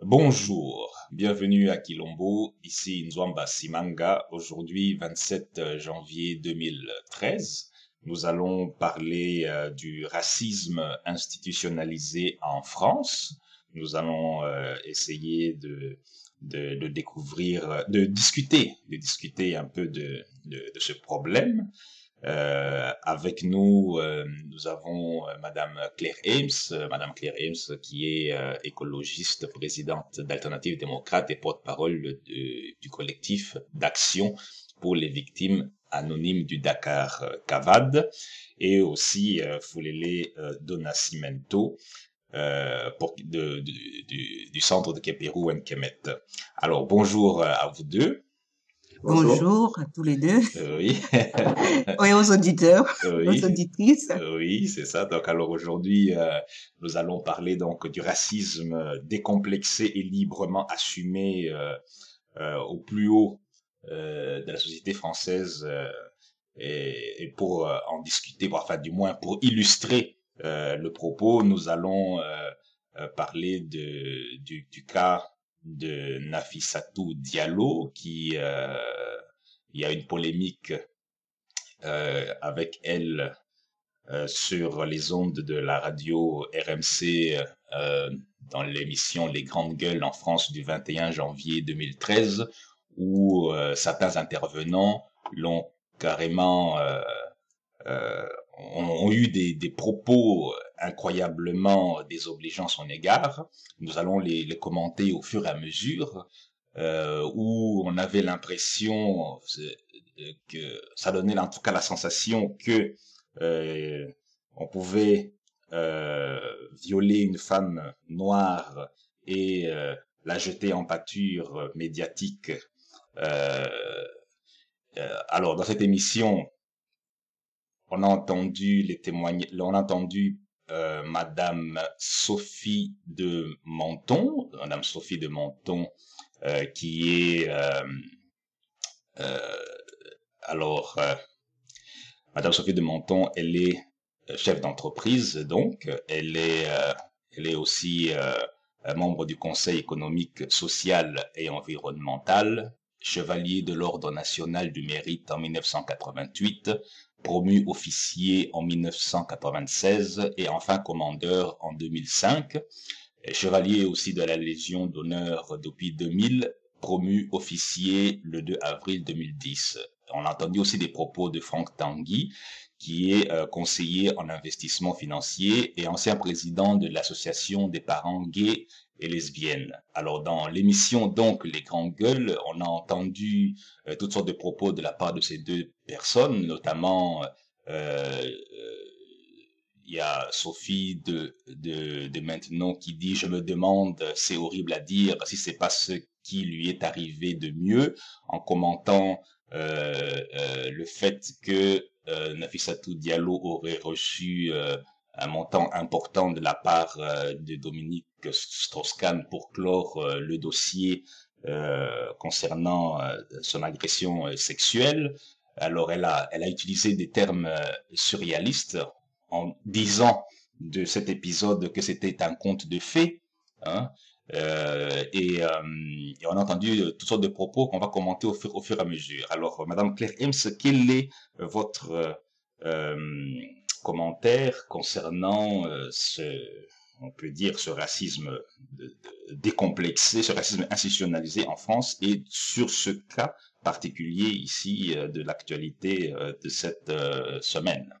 Bonjour, bienvenue à Quilombo, ici Nzwamba Simanga. Aujourd'hui, 27 janvier 2013, nous allons parler du racisme institutionnalisé en France. Nous allons essayer de découvrir, de discuter un peu de ce problème. Avec nous, nous avons Madame Claire Ames, Madame Claire Ames qui est écologiste, présidente d'Alternative démocrate et porte-parole du collectif d'action pour les victimes anonymes du Dakar Cavad, et aussi Fulele Donacimento du centre de Keperu Nkemet. Alors bonjour à vous deux. Bonjour. Bonjour à tous les deux Oui. et aux auditeurs, Oui, aux auditrices. oui, c'est ça. Donc, alors aujourd'hui, nous allons parler donc du racisme décomplexé et librement assumé au plus haut de la société française. Et pour en discuter, enfin du moins pour illustrer le propos, nous allons parler du cas de Nafissatou Diallo, qui il y a une polémique avec elle sur les ondes de la radio RMC dans l'émission Les Grandes Gueules en France du 21 janvier 2013, où certains intervenants l'ont carrément ont eu des propos incroyablement désobligeants à son égard. Nous allons les commenter au fur et à mesure, où on avait l'impression que ça donnait en tout cas la sensation que on pouvait violer une femme noire et la jeter en pâture médiatique. Alors dans cette émission, on a entendu les témoignages, on a entendu Madame Sophie de Menton, qui est alors Madame Sophie de Menton, elle est chef d'entreprise, donc elle est aussi membre du Conseil économique, social et environnemental, chevalier de l'Ordre national du mérite en 1988, promu officier en 1996 et enfin commandeur en 2005, chevalier aussi de la Légion d'honneur depuis 2000, promu officier le 2 avril 2010. On a entendu aussi des propos de Franck Tanguy, qui est conseiller en investissement financier et ancien président de l'association des parents gays et lesbiennes. Alors dans l'émission donc Les Grandes Gueules, on a entendu toutes sortes de propos de la part de ces deux personnes, notamment il y a Sophie de maintenant qui dit: je me demande, c'est horrible à dire, si c'est pas ce qui lui est arrivé de mieux, en commentant le fait que Nafissatou Diallo aurait reçu un montant important de la part de Dominique Strauss-Kahn pour clore le dossier concernant son agression sexuelle. Alors elle a utilisé des termes surréalistes en disant de cet épisode que c'était un conte de fées, hein, et on a entendu toutes sortes de propos qu'on va commenter au fur et à mesure. Alors, Madame Claire Ems, quel est votre commentaire concernant on peut dire, ce racisme décomplexé, ce racisme institutionnalisé en France, et sur ce cas particulier ici de l'actualité de cette semaine?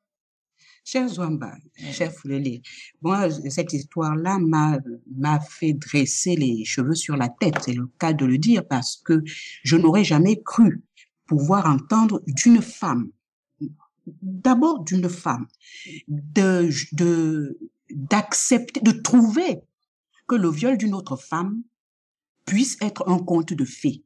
Cher Zwamba, cher Fulele, moi, cette histoire-là m'a fait dresser les cheveux sur la tête, c'est le cas de le dire, parce que je n'aurais jamais cru pouvoir entendre d'une femme, d'abord d'une femme, d'accepter, de trouver que le viol d'une autre femme puisse être un conte de fées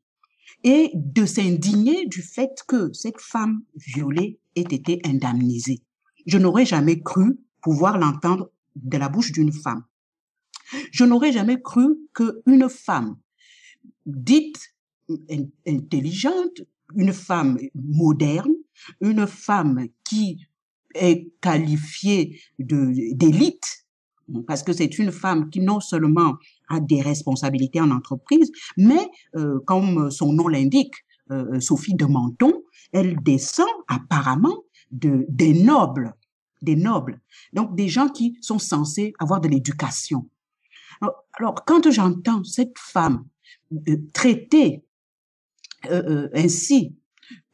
et de s'indigner du fait que cette femme violée ait été indemnisée. Je n'aurais jamais cru pouvoir l'entendre de la bouche d'une femme. Je n'aurais jamais cru qu'une femme dite intelligente, une femme moderne, une femme qui est qualifiée d'élite, parce que c'est une femme qui non seulement a des responsabilités en entreprise, mais comme son nom l'indique, Sophie de Menton, elle descend apparemment des nobles, donc des gens qui sont censés avoir de l'éducation. Alors, quand j'entends cette femme traiter ainsi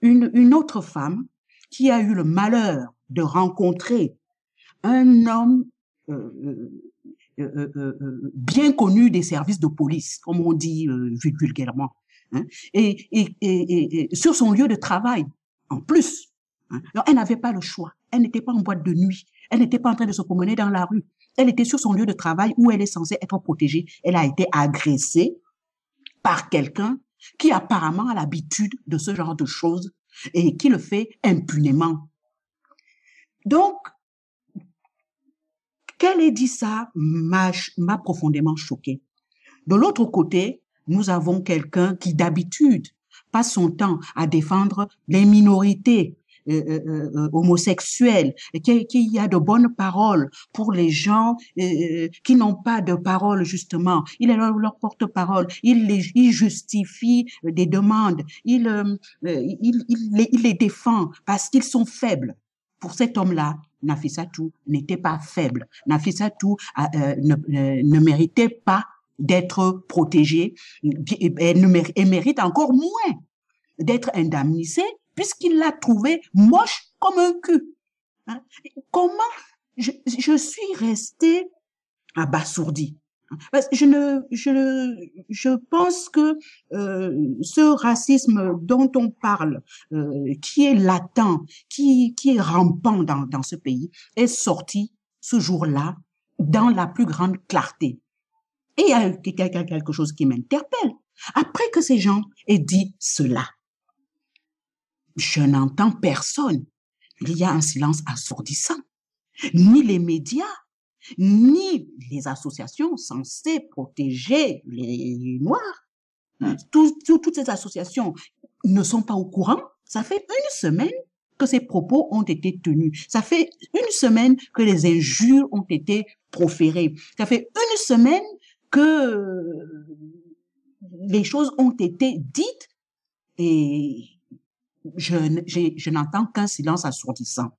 une autre femme qui a eu le malheur de rencontrer un homme bien connu des services de police, comme on dit vulgairement, hein, et sur son lieu de travail, en plus. Hein. Alors, elle n'avait pas le choix. Elle n'était pas en boîte de nuit. Elle n'était pas en train de se promener dans la rue. Elle était sur son lieu de travail où elle est censée être protégée. Elle a été agressée par quelqu'un qui apparemment a l'habitude de ce genre de choses et qui le fait impunément. Donc, qu'elle ait dit ça m'a profondément choquée. De l'autre côté, nous avons quelqu'un qui d'habitude passe son temps à défendre les minorités homosexuels, qui a de bonnes paroles pour les gens qui n'ont pas de parole, justement. Il est leur porte-parole, il justifie des demandes, il les défend parce qu'ils sont faibles. Pour cet homme-là, Nafissatou n'était pas faible. Nafissatou ne méritait pas d'être protégée et mérite encore moins d'être indemnisée puisqu'il l'a trouvé moche comme un cul. Hein? Comment je suis restée abasourdie. Parce que je pense que ce racisme dont on parle, qui est latent, qui est rampant dans ce pays, est sorti ce jour-là dans la plus grande clarté. Et il y a quelque chose qui m'interpelle. Après que ces gens aient dit cela, je n'entends personne. Il y a un silence assourdissant. Ni les médias, ni les associations censées protéger les Noirs. Toutes ces associations ne sont pas au courant. Ça fait une semaine que ces propos ont été tenus. Ça fait une semaine que les injures ont été proférées. Ça fait une semaine que les choses ont été dites et je n'entends qu'un silence assourdissant.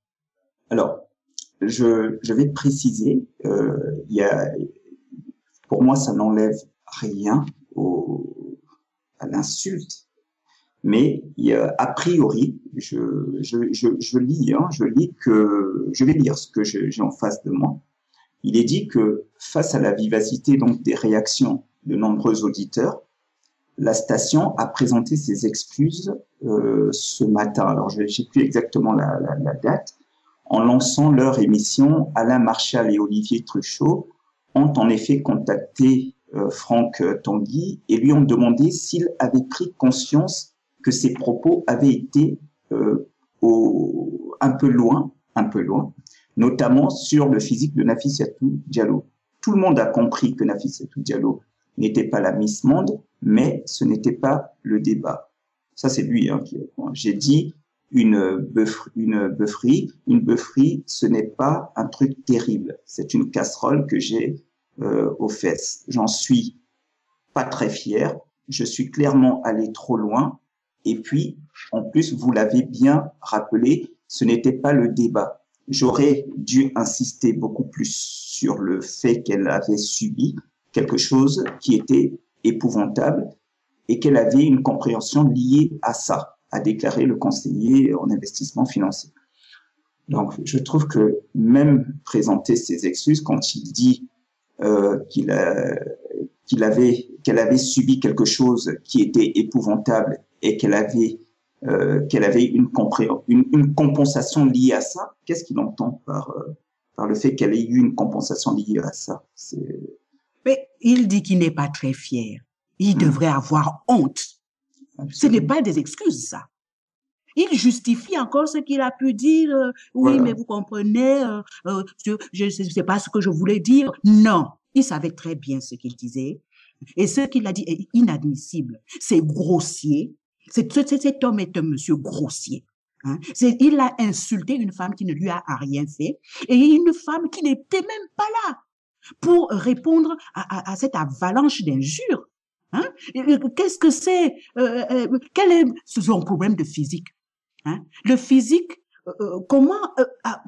Alors, je vais te préciser, pour moi, ça n'enlève rien à l'insulte, mais a priori, je vais lire ce que j'ai en face de moi. Il est dit que face à la vivacité donc des réactions de nombreux auditeurs, la station a présenté ses excuses ce matin. Alors, je ne sais plus exactement la date. En lançant leur émission, Alain Marchal et Olivier Truchot ont en effet contacté Franck Tanguy et lui ont demandé s'il avait pris conscience que ses propos avaient été un peu loin, notamment sur le physique de Nafissatou Diallo. Tout le monde a compris que Nafissatou Diallo n'était pas la Miss Monde, mais ce n'était pas le débat. Ça, c'est lui. Hein, j'ai dit une bœufferie, ce n'est pas un truc terrible. C'est une casserole que j'ai aux fesses. J'en suis pas très fier. Je suis clairement allé trop loin. Et puis, en plus, vous l'avez bien rappelé, ce n'était pas le débat. J'aurais dû insister beaucoup plus sur le fait qu'elle avait subi quelque chose qui était épouvantable et qu'elle avait une compréhension liée à ça, a déclaré le conseiller en investissement financier. Donc, je trouve que même présenter ses excuses quand il dit qu'elle avait subi quelque chose qui était épouvantable et qu'elle avait une compensation liée à ça, qu'est-ce qu'il entend par le fait qu'elle ait eu une compensation liée à ça? Mais il dit qu'il n'est pas très fier. Il devrait avoir honte. Absolument. Ce n'est pas des excuses, ça. Il justifie encore ce qu'il a pu dire. Oui, voilà. Mais vous comprenez, je sais pas ce que je voulais dire. Non, il savait très bien ce qu'il disait. Et ce qu'il a dit est inadmissible. C'est grossier. Cet homme est un monsieur grossier. Hein? Il a insulté une femme qui ne lui a rien fait et une femme qui n'était même pas là. pour répondre à cette avalanche d'injures. Hein? Qu'est-ce que c'est? Quel est son problème de physique? Hein? Le physique,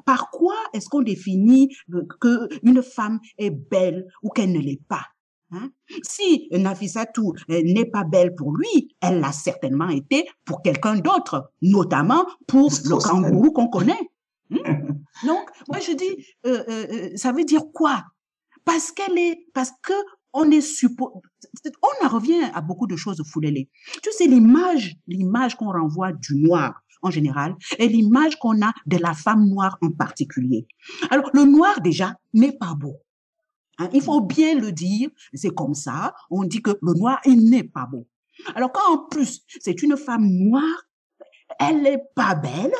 par quoi est-ce qu'on définit que une femme est belle ou qu'elle ne l'est pas? Hein? Si Nafissatou n'est pas belle pour lui, elle l'a certainement été pour quelqu'un d'autre, notamment pour le kangourou qu'on connaît. Donc, moi je dis, ça veut dire quoi? Parce que on en revient à beaucoup de choses, Foulélé. Tu sais, l'image qu'on renvoie du noir en général et l'image qu'on a de la femme noire en particulier. Alors, le noir déjà n'est pas beau. Hein, il faut bien le dire, c'est comme ça, on dit que le noir, il n'est pas beau. Alors quand en plus, c'est une femme noire, elle n'est pas belle,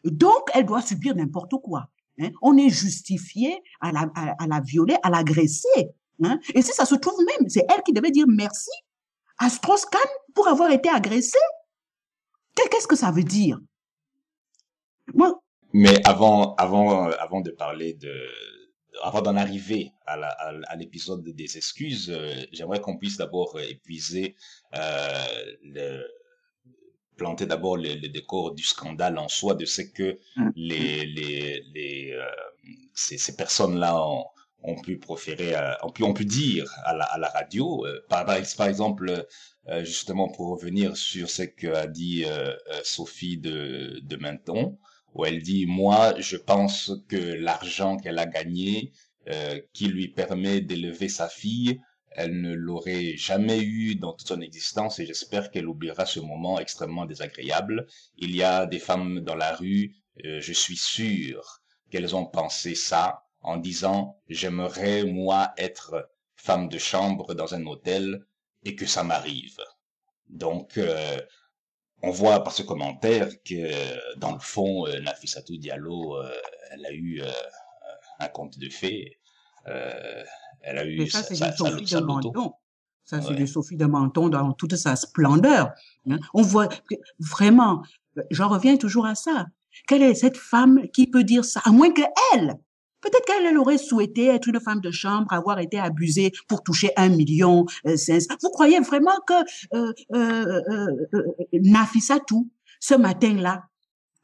donc elle doit subir n'importe quoi. Hein. On est justifié à la violer, à l'agresser. Hein. Et si ça se trouve même, c'est elle qui devait dire merci à Strauss-Kahn pour avoir été agressée. Qu'est-ce que ça veut dire? Moi... Mais avant de parler avant d'en arriver à l'épisode des excuses, j'aimerais qu'on puisse d'abord épuiser, planter d'abord le décor du scandale en soi, de ce que ces personnes-là ont pu proférer, ont pu dire à la radio. Par exemple, justement pour revenir sur ce qu'a dit Sophie de Menton, où elle dit, moi, je pense que l'argent qu'elle a gagné, qui lui permet d'élever sa fille, elle ne l'aurait jamais eu dans toute son existence et j'espère qu'elle oubliera ce moment extrêmement désagréable. Il y a des femmes dans la rue, je suis sûr qu'elles ont pensé ça en disant, j'aimerais, moi, être femme de chambre dans un hôtel et que ça m'arrive. Donc, on voit par ce commentaire que, dans le fond, Nafissatou Diallo, elle a eu un conte de fée. Elle a eu ça, c'est du Sophie de Menton. Ça, c'est du Sophie de Menton dans toute sa splendeur. Hein? On voit que, vraiment, j'en reviens toujours à ça. Quelle est cette femme qui peut dire ça? À moins qu'elle, peut-être qu'elle aurait souhaité être une femme de chambre, avoir été abusée pour toucher 1,5 million. Vous croyez vraiment que Nafissatou, ce matin-là,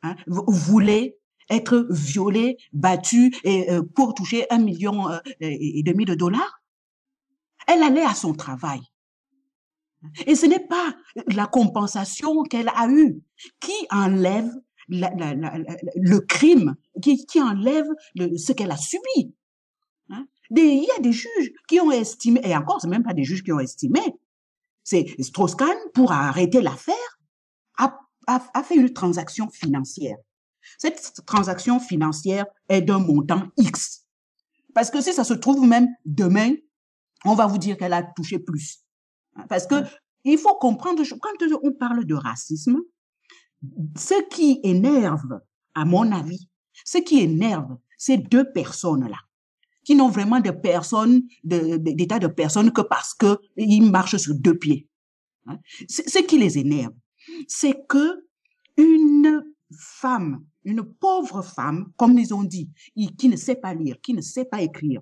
hein, voulait être violée, battue et pour toucher 1,5 million de dollars? Elle allait à son travail. Et ce n'est pas la compensation qu'elle a eue qui enlève le crime, qui enlève ce qu'elle a subi. Hein? Il y a des juges qui ont estimé, et encore, c'est même pas des juges qui ont estimé, c'est Strauss-Kahn, pour arrêter l'affaire, a fait une transaction financière. Cette transaction financière est d'un montant X. Parce que si ça se trouve même demain, on va vous dire qu'elle a touché plus. Parce que il faut comprendre, quand on parle de racisme, ce qui énerve, à mon avis, ce qui énerve ces deux personnes-là, qui n'ont vraiment d'état de personne que parce que ils marchent sur deux pieds. Ce qui les énerve, c'est que une pauvre femme, comme ils ont dit, qui ne sait pas lire, qui ne sait pas écrire,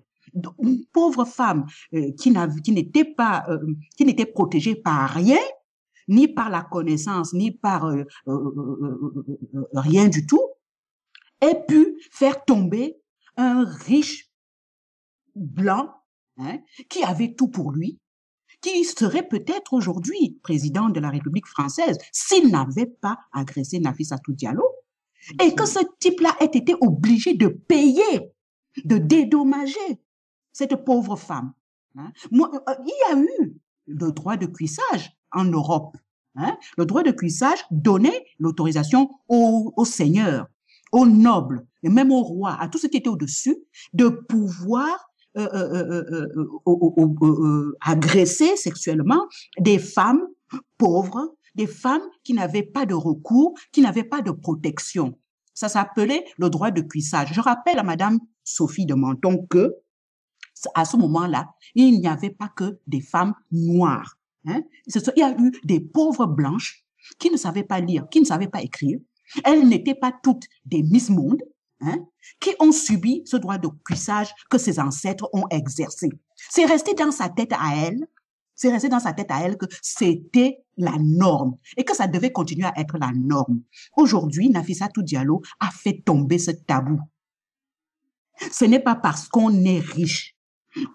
une pauvre femme qui n'était protégée par rien, ni par la connaissance, ni par rien du tout, ait pu faire tomber un riche blanc, hein, qui avait tout pour lui, qui serait peut-être aujourd'hui président de la République française s'il n'avait pas agressé Nafissatou Diallo, et que ce type-là ait été obligé de payer, de dédommager cette pauvre femme. Hein. Il y a eu le droit de cuissage en Europe. Hein. Le droit de cuissage donnait l'autorisation aux seigneurs, aux nobles, et même aux rois, à tout ce qui était au-dessus, de pouvoir agresser sexuellement des femmes pauvres, des femmes qui n'avaient pas de recours, qui n'avaient pas de protection. Ça s'appelait le droit de cuissage. Je rappelle à Madame Sophie de Menton que, à ce moment-là, il n'y avait pas que des femmes noires. Hein? Il y a eu des pauvres blanches qui ne savaient pas lire, qui ne savaient pas écrire. Elles n'étaient pas toutes des Miss Monde, hein, qui ont subi ce droit de cuissage que ses ancêtres ont exercé. C'est resté dans sa tête à elle, c'est resté dans sa tête à elle que c'était la norme et que ça devait continuer à être la norme. Aujourd'hui, Nafissatou Diallo a fait tomber ce tabou. Ce n'est pas parce qu'on est riche,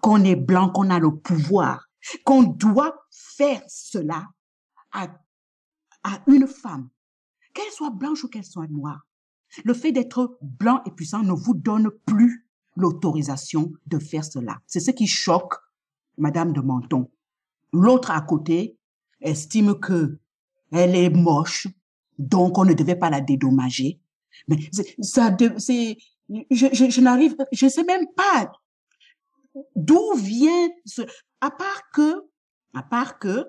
qu'on est blanc, qu'on a le pouvoir, qu'on doit faire cela à une femme, qu'elle soit blanche ou qu'elle soit noire. Le fait d'être blanc et puissant ne vous donne plus l'autorisation de faire cela. C'est ce qui choque Madame de Menton. L'autre à côté estime que elle est moche, donc on ne devait pas la dédommager. Mais je sais même pas d'où vient ce, à part que,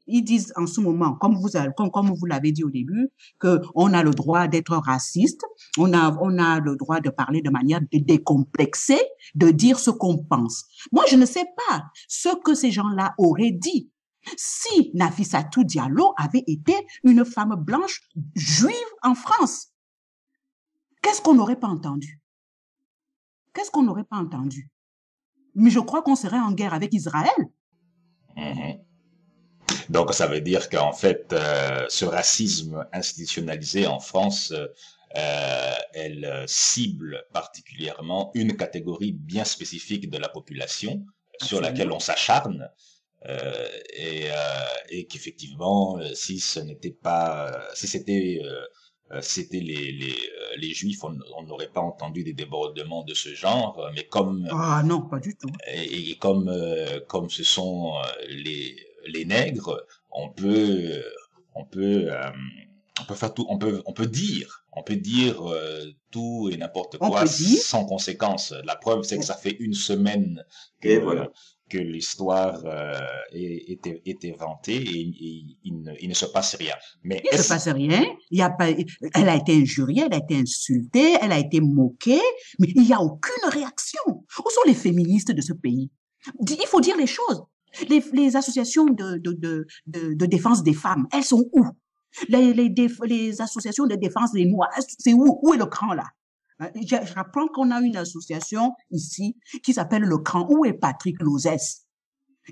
ils disent en ce moment, comme vous l'avez dit au début, que on a le droit d'être raciste, on a le droit de parler de manière décomplexée, de dire ce qu'on pense. Moi, je ne sais pas ce que ces gens-là auraient dit si Nafissatou Diallo avait été une femme blanche juive en France. Qu'est-ce qu'on n'aurait pas entendu? Qu'est-ce qu'on n'aurait pas entendu? Mais je crois qu'on serait en guerre avec Israël. Mhm. Donc, ça veut dire qu'en fait, ce racisme institutionnalisé en France, elle cible particulièrement une catégorie bien spécifique de la population sur laquelle on s'acharne, et qu'effectivement, si ce n'était pas, si c'était les Juifs, on n'aurait pas entendu des débordements de ce genre, mais comme Ah non, pas du tout. et comme ce sont les nègres, on peut faire tout, on peut dire tout et n'importe quoi sans conséquence. La preuve, c'est que ça fait une semaine que l'histoire est inventée et il ne se passe rien. Mais il ne se passe rien. Il y a pas, elle a été injuriée, elle a été insultée, elle a été moquée, mais il n'y a aucune réaction. Où sont les féministes de ce pays? Il faut dire les choses. Les associations de défense des femmes, elles sont où? Les associations de défense des Noirs, c'est où? Où est le cran là? Je rapprends qu'on a une association ici qui s'appelle le cran. Où est Patrick Lozès?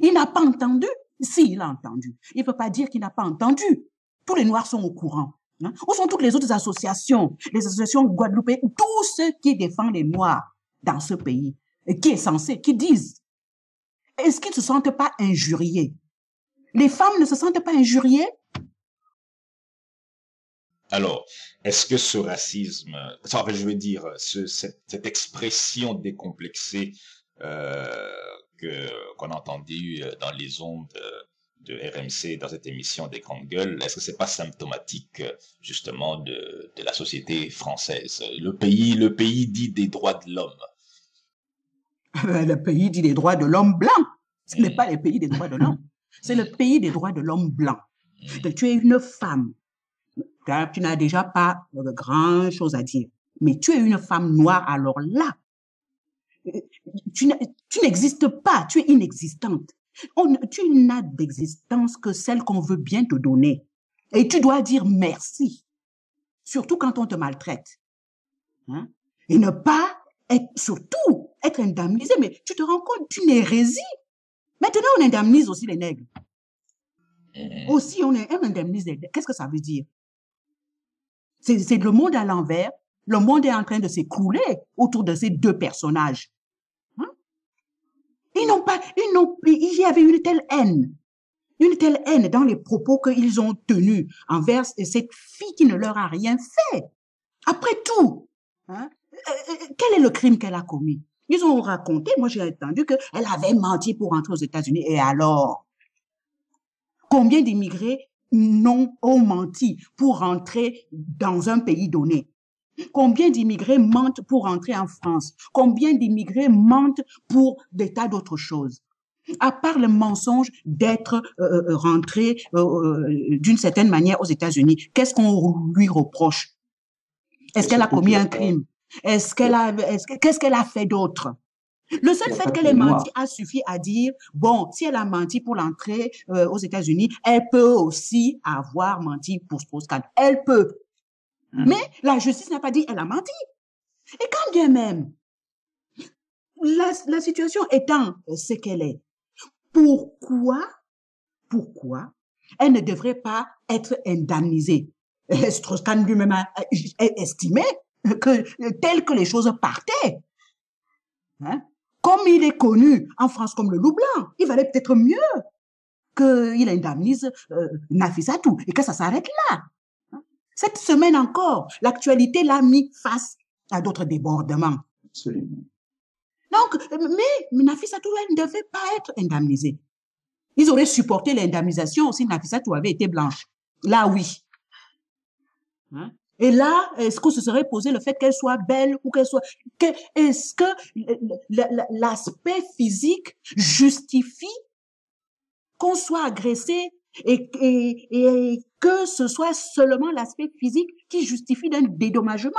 Il n'a pas entendu? Si, il a entendu. Il ne peut pas dire qu'il n'a pas entendu. Tous les Noirs sont au courant. Hein? Où sont toutes les autres associations? Les associations guadeloupéennes, tous ceux qui défendent les Noirs dans ce pays, et qui est censé, qui disent, est-ce qu'ils ne se sentent pas injuriés? Les femmes ne se sentent pas injuriées? Alors, est-ce que ce racisme, enfin, je veux dire, cette expression décomplexée qu'on a entendue dans les ondes de RMC dans cette émission des grandes gueules, est-ce que c'est pas symptomatique justement de la société française? Le pays dit des droits de l'homme. Le pays dit des droits de l'homme blanc. Ce n'est pas le pays des droits de l'homme. C'est le pays des droits de l'homme blanc. Tu es une femme. Tu n'as déjà pas grand chose à dire. Mais tu es une femme noire, alors là, tu n'existes pas, tu es inexistante. Tu n'as d'existence que celle qu'on veut bien te donner. Et tu dois dire merci. Surtout quand on te maltraite. Hein? Et ne pas surtout être indemnisé. Mais tu te rends compte d'une hérésie. Maintenant, on indemnise aussi les nègres. Aussi, on indemnise les nègres. Qu'est-ce que ça veut dire? C'est le monde à l'envers. Le monde est en train de s'écrouler autour de ces deux personnages. Hein? Il y avait une telle haine dans les propos qu'ils ont tenus envers cette fille qui ne leur a rien fait. Après tout, hein, quel est le crime qu'elle a commis? Ils ont raconté, moi j'ai entendu qu'elle avait menti pour entrer aux États-Unis. Et alors? Combien d'immigrés ont menti pour entrer dans un pays donné? Combien d'immigrés mentent pour entrer en France? Combien d'immigrés mentent pour des tas d'autres choses? À part le mensonge d'être rentré d'une certaine manière aux États-Unis, qu'est-ce qu'on lui reproche? Est-ce qu'elle a commis un crime? Qu'est-ce qu'elle a fait d'autre? Le seul fait qu'elle ait menti a suffi à dire, bon, si elle a menti pour l'entrée aux États-Unis, elle peut aussi avoir menti pour Strauss-Kahn. Elle peut. Mais la justice n'a pas dit elle a menti. Et quand bien même, la situation étant ce qu'elle est, pourquoi elle ne devrait pas être indemnisée? Strauss-Kahn lui-même a estimé que tel que les choses partaient, hein, comme il est connu en France comme le loup blanc, il valait peut-être mieux qu'il indemnise Nafissatou et que ça s'arrête là. Cette semaine encore, l'actualité l'a mis face à d'autres débordements. Absolument. Donc, mais Nafissatou, elle ne devait pas être indemnisée. Ils auraient supporté l'indemnisation si Nafissatou avait été blanche. Là, oui. Hein? Et là, est-ce qu'on se serait posé le fait qu'elle soit belle ou qu'elle soit... Est-ce que l'aspect physique justifie qu'on soit agressé et que ce soit seulement l'aspect physique qui justifie d'un dédommagement?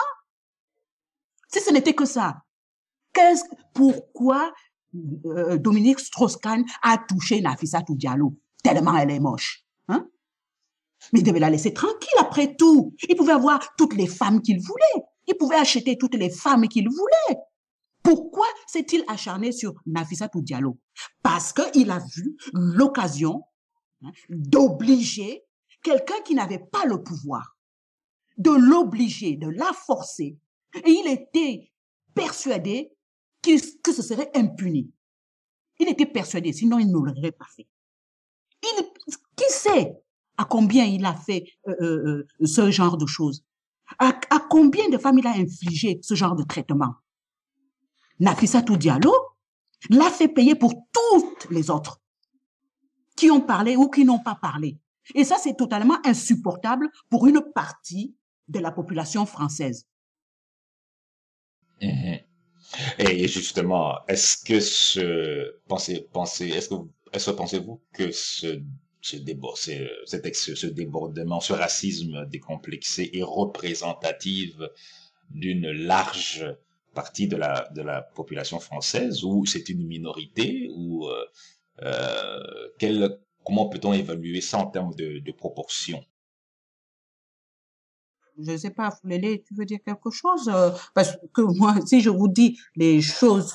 Si ce n'était que ça, pourquoi Dominique Strauss-Kahn a touché Nafissatou Diallo tellement elle est moche, hein? Mais il devait la laisser tranquille après tout. Il pouvait avoir toutes les femmes qu'il voulait. Il pouvait acheter toutes les femmes qu'il voulait. Pourquoi s'est-il acharné sur Nafissatou Diallo? Parce qu'il a vu l'occasion, hein, d'obliger quelqu'un qui n'avait pas le pouvoir, de l'obliger, de la forcer. Et il était persuadé que ce serait impuni. Il était persuadé, sinon il ne l'aurait pas fait. Qui sait à combien il a fait ce genre de choses? À combien de femmes il a infligé ce genre de traitement? Nafissatou Diallo l'a fait payer pour toutes les autres qui ont parlé ou qui n'ont pas parlé. Et ça, c'est totalement insupportable pour une partie de la population française. Mhm. Et justement, est-ce que pensez-vous que ce débordement, ce racisme décomplexé est représentatif d'une large partie de la population française, ou c'est une minorité, ou comment peut-on évaluer ça en termes de proportion? Je ne sais pas, Foulélé, tu veux dire quelque chose? Parce que moi, si je vous dis les choses,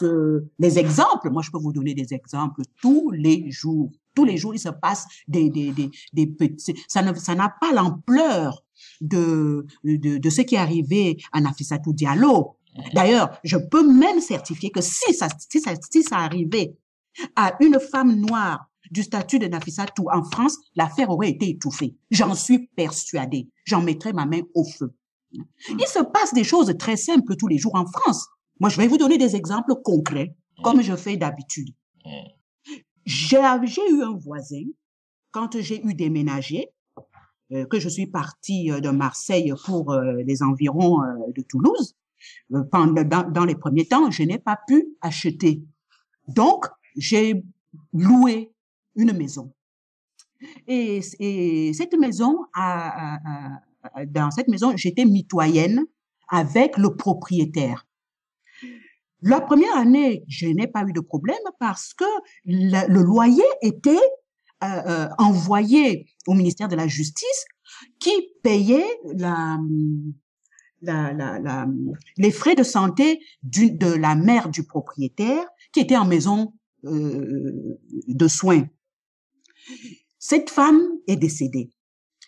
les exemples, moi je peux vous donner des exemples tous les jours. Tous les jours, il se passe des petits. Ça n'a pas l'ampleur de ce qui est arrivé à Nafissatou Diallo. D'ailleurs, je peux même certifier que si ça arrivait à une femme noire du statut de Nafissatou en France, l'affaire aurait été étouffée. J'en suis persuadée. J'en mettrai ma main au feu. Il se passe des choses très simples tous les jours en France. Moi, je vais vous donner des exemples concrets, comme je fais d'habitude. J'ai eu un voisin, quand j'ai eu déménagé, que je suis partie de Marseille pour les environs de Toulouse. Dans les premiers temps, je n'ai pas pu acheter. Donc, j'ai loué une maison. Et cette maison, dans cette maison, j'étais mitoyenne avec le propriétaire. La première année, je n'ai pas eu de problème parce que le loyer était envoyé au ministère de la Justice qui payait les frais de santé de la mère du propriétaire qui était en maison de soins. Cette femme est décédée.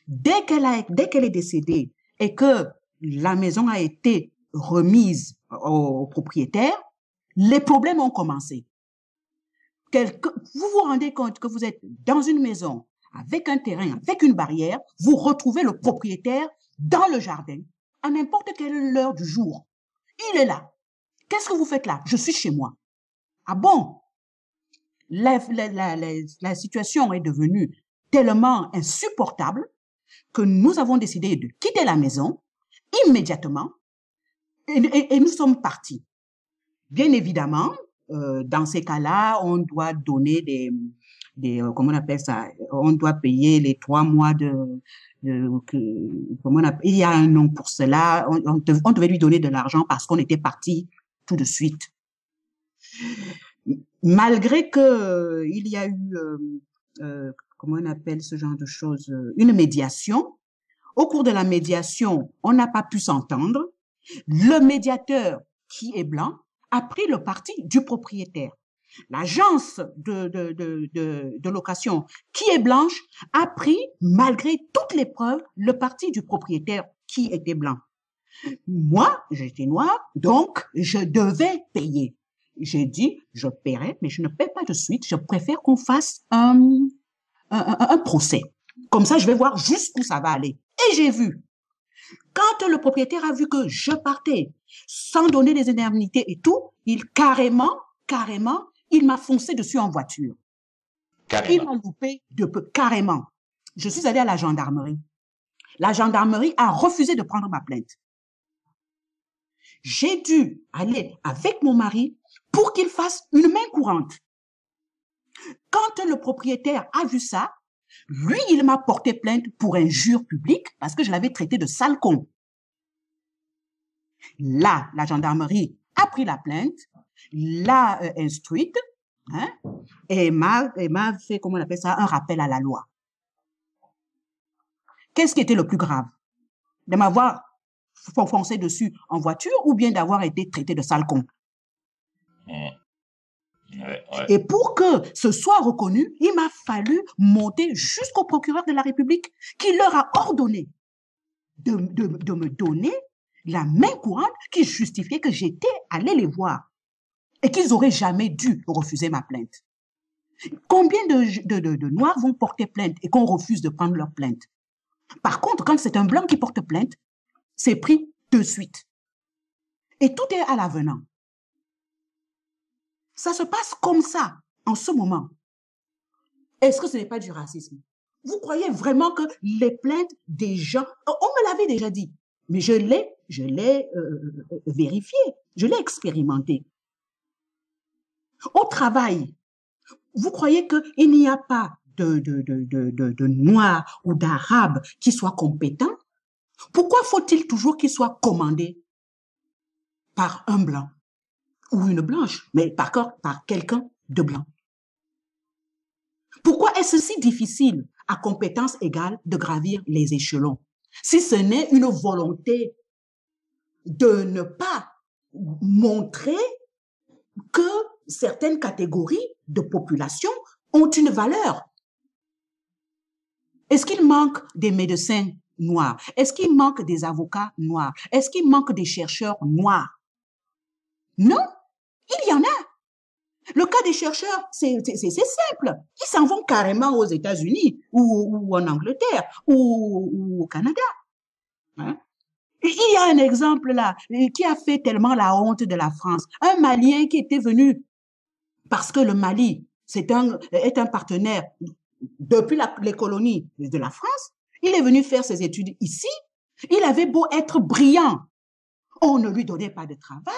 Dès qu'elle est décédée et que la maison a été remise au propriétaire, les problèmes ont commencé. Vous vous rendez compte que vous êtes dans une maison avec un terrain, avec une barrière, vous retrouvez le propriétaire dans le jardin à n'importe quelle heure du jour. Il est là. Qu'est-ce que vous faites là? Je suis chez moi. Ah bon? La situation est devenue tellement insupportable que nous avons décidé de quitter la maison immédiatement et nous sommes partis. Bien évidemment, dans ces cas-là, on doit donner comment on appelle ça? On doit payer les 3 mois il y a un nom pour cela. On devait lui donner de l'argent parce qu'on était parti tout de suite. Malgré que il y a eu, comment on appelle ce genre de choses, une médiation. Au cours de la médiation, on n'a pas pu s'entendre. Le médiateur qui est blanc, a pris le parti du propriétaire. L'agence de location, qui est blanche, a pris, malgré toutes les preuves, le parti du propriétaire qui était blanc. Moi, j'étais noire, donc je devais payer. J'ai dit, je paierai, mais je ne paie pas de suite. Je préfère qu'on fasse un procès. Comme ça, je vais voir jusqu'où ça va aller. Et j'ai vu. Quand le propriétaire a vu que je partais sans donner les indemnités et tout, il carrément, il m'a foncé dessus en voiture. Carrément. Il m'a loupé de peu, carrément. Je suis allée à la gendarmerie. La gendarmerie a refusé de prendre ma plainte. J'ai dû aller avec mon mari pour qu'il fasse une main courante. Quand le propriétaire a vu ça, lui, il m'a porté plainte pour injure publique parce que je l'avais traité de sale con. Là, la gendarmerie a pris la plainte, l'a instruite, hein, et m'a fait, comment on appelle ça, un rappel à la loi. Qu'est-ce qui était le plus grave? De m'avoir foncé dessus en voiture ou bien d'avoir été traité de sale con? Ouais. Et pour que ce soit reconnu, il m'a fallu monter jusqu'au procureur de la République qui leur a ordonné de me donner la main courante qui justifiait que j'étais allée les voir et qu'ils n'auraient jamais dû refuser ma plainte. Combien de Noirs vont porter plainte et qu'on refuse de prendre leur plainte? Par contre, quand c'est un Blanc qui porte plainte, c'est pris de suite. Et tout est à l'avenant. Ça se passe comme ça, en ce moment. Est-ce que ce n'est pas du racisme? Vous croyez vraiment que les plaintes des gens... On me l'avait déjà dit, mais je l'ai vérifié, je l'ai expérimenté. Au travail, vous croyez qu'il n'y a pas de Noirs ou d'Arabes qui soient compétents? Pourquoi faut-il toujours qu'ils soient commandés par un Blanc ou une Blanche, mais par quelqu'un de blanc? Pourquoi est-ce si difficile, à compétence égale, de gravir les échelons, si ce n'est une volonté de ne pas montrer que certaines catégories de population ont une valeur? Est-ce qu'il manque des médecins noirs? Est-ce qu'il manque des avocats noirs? Est-ce qu'il manque des chercheurs noirs? Non, il y en a. Le cas des chercheurs, c'est simple. Ils s'en vont carrément aux États-Unis ou en Angleterre ou au Canada. Hein? Il y a un exemple là qui a fait tellement la honte de la France. Un Malien qui était venu parce que le Mali est un partenaire depuis les colonies de la France. Il est venu faire ses études ici. Il avait beau être brillant. On ne lui donnait pas de travail.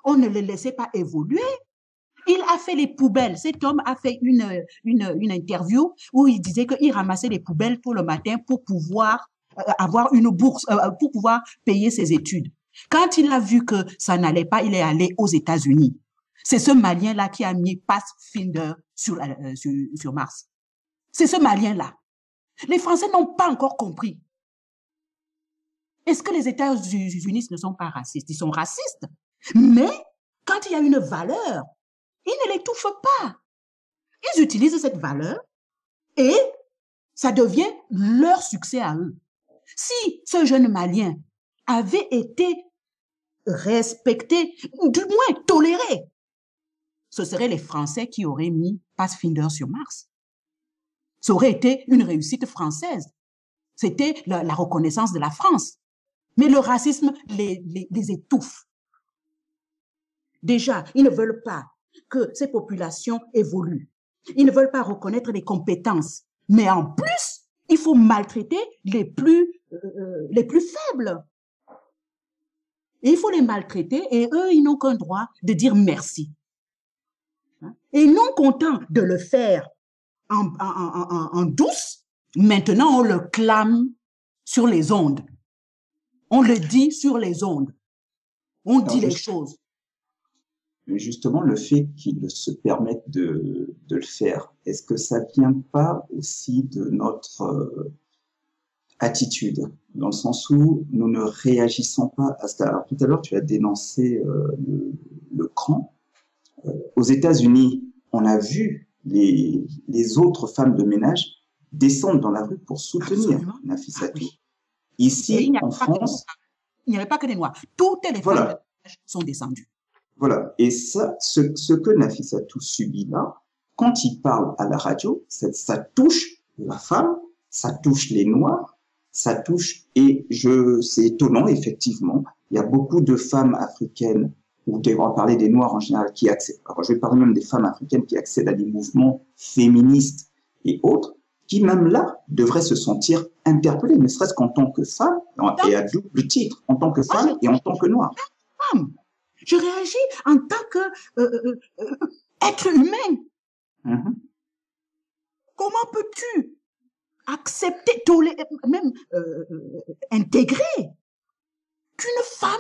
On ne le laissait pas évoluer. Il a fait les poubelles. Cet homme a fait une interview où il disait qu'il ramassait les poubelles tout le matin pour pouvoir avoir une bourse, pour pouvoir payer ses études. Quand il a vu que ça n'allait pas, il est allé aux États-Unis. C'est ce Malien-là qui a mis Pathfinder sur Mars. C'est ce Malien-là. Les Français n'ont pas encore compris. Est-ce que les États-Unis ne sont pas racistes? Ils sont racistes. Mais quand il y a une valeur, ils ne l'étouffent pas. Ils utilisent cette valeur et ça devient leur succès à eux. Si ce jeune Malien avait été respecté, du moins toléré, ce seraient les Français qui auraient mis Pathfinder sur Mars. Ça aurait été une réussite française. C'était la reconnaissance de la France. Mais le racisme les étouffe. Déjà, ils ne veulent pas que ces populations évoluent. Ils ne veulent pas reconnaître les compétences. Mais en plus, il faut maltraiter les plus faibles. Et il faut les maltraiter et eux, ils n'ont qu'un droit de dire merci. Et non contents de le faire en douce, maintenant on le clame sur les ondes. On le dit sur les ondes. On dit les choses. Justement, le fait qu'ils se permettent de le faire, est-ce que ça vient pas aussi de notre attitude, dans le sens où nous ne réagissons pas à ça. Alors, tout à l'heure, tu as dénoncé le cran. Aux États-Unis, on a vu les autres femmes de ménage descendre dans la rue pour soutenir Nafissatou. Ici, en France, il n'y avait pas que des Noirs. Toutes les femmes de ménage sont descendues. Voilà. Et ça, ce que Nafissatou subit là, quand il parle à la radio, ça touche la femme, ça touche les Noirs, ça touche, et c'est étonnant, effectivement, il y a beaucoup de femmes africaines, ou on va parler des Noirs en général, qui accèdent, alors je vais parler même des femmes africaines qui accèdent à des mouvements féministes et autres, qui même là devraient se sentir interpellées, ne serait-ce qu'en tant que femme, et à double titre, en tant que femme et en tant que Noire. Je réagis en tant que être humain. Comment peux-tu accepter, même intégrer qu'une femme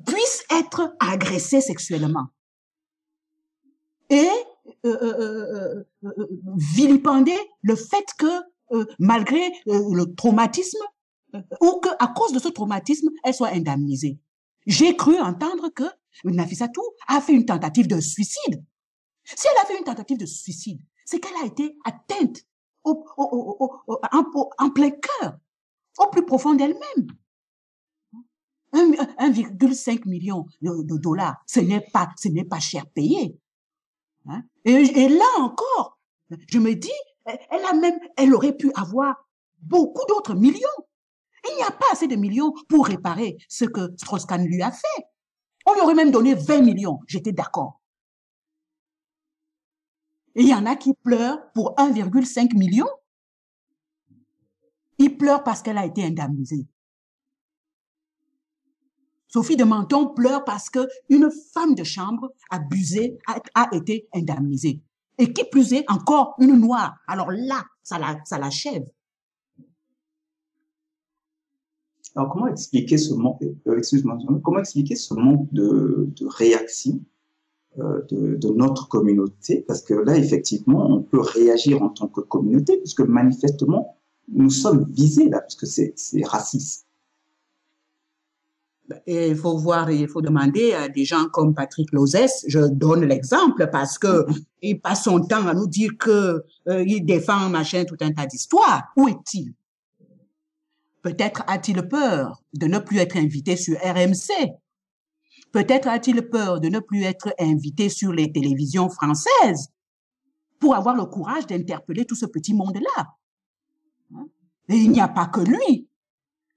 puisse être agressée sexuellement et vilipender le fait que malgré le traumatisme ou que à cause de ce traumatisme, elle soit indemnisée. J'ai cru entendre que Nafissatou a fait une tentative de suicide. Si elle a fait une tentative de suicide, c'est qu'elle a été atteinte en plein cœur, au plus profond d'elle-même. 1,5 million de dollars, ce n'est pas cher payé. Hein? Et là encore, je me dis, elle aurait pu avoir beaucoup d'autres millions. Il n'y a pas assez de millions pour réparer ce que Strauss-Kahn lui a fait. On lui aurait même donné 20 millions, j'étais d'accord. Et il y en a qui pleurent pour 1,5 million. Ils pleurent parce qu'elle a été indemnisée. Sophie de Menton pleure parce qu'une femme de chambre abusée a été indemnisée. Et qui plus est, encore une noire. Alors là, ça l'achève. Alors, comment expliquer ce manque, comment expliquer ce manque de réaction de notre communauté? Parce que là, effectivement, on peut réagir en tant que communauté, puisque manifestement, nous sommes visés là, puisque c'est raciste. Et il faut demander à des gens comme Patrick Lozès, je donne l'exemple parce que il passe son temps à nous dire que il défend machin tout un tas d'histoires. Où est-il? Peut-être a-t-il peur de ne plus être invité sur RMC. Peut-être a-t-il peur de ne plus être invité sur les télévisions françaises pour avoir le courage d'interpeller tout ce petit monde-là. Et il n'y a pas que lui.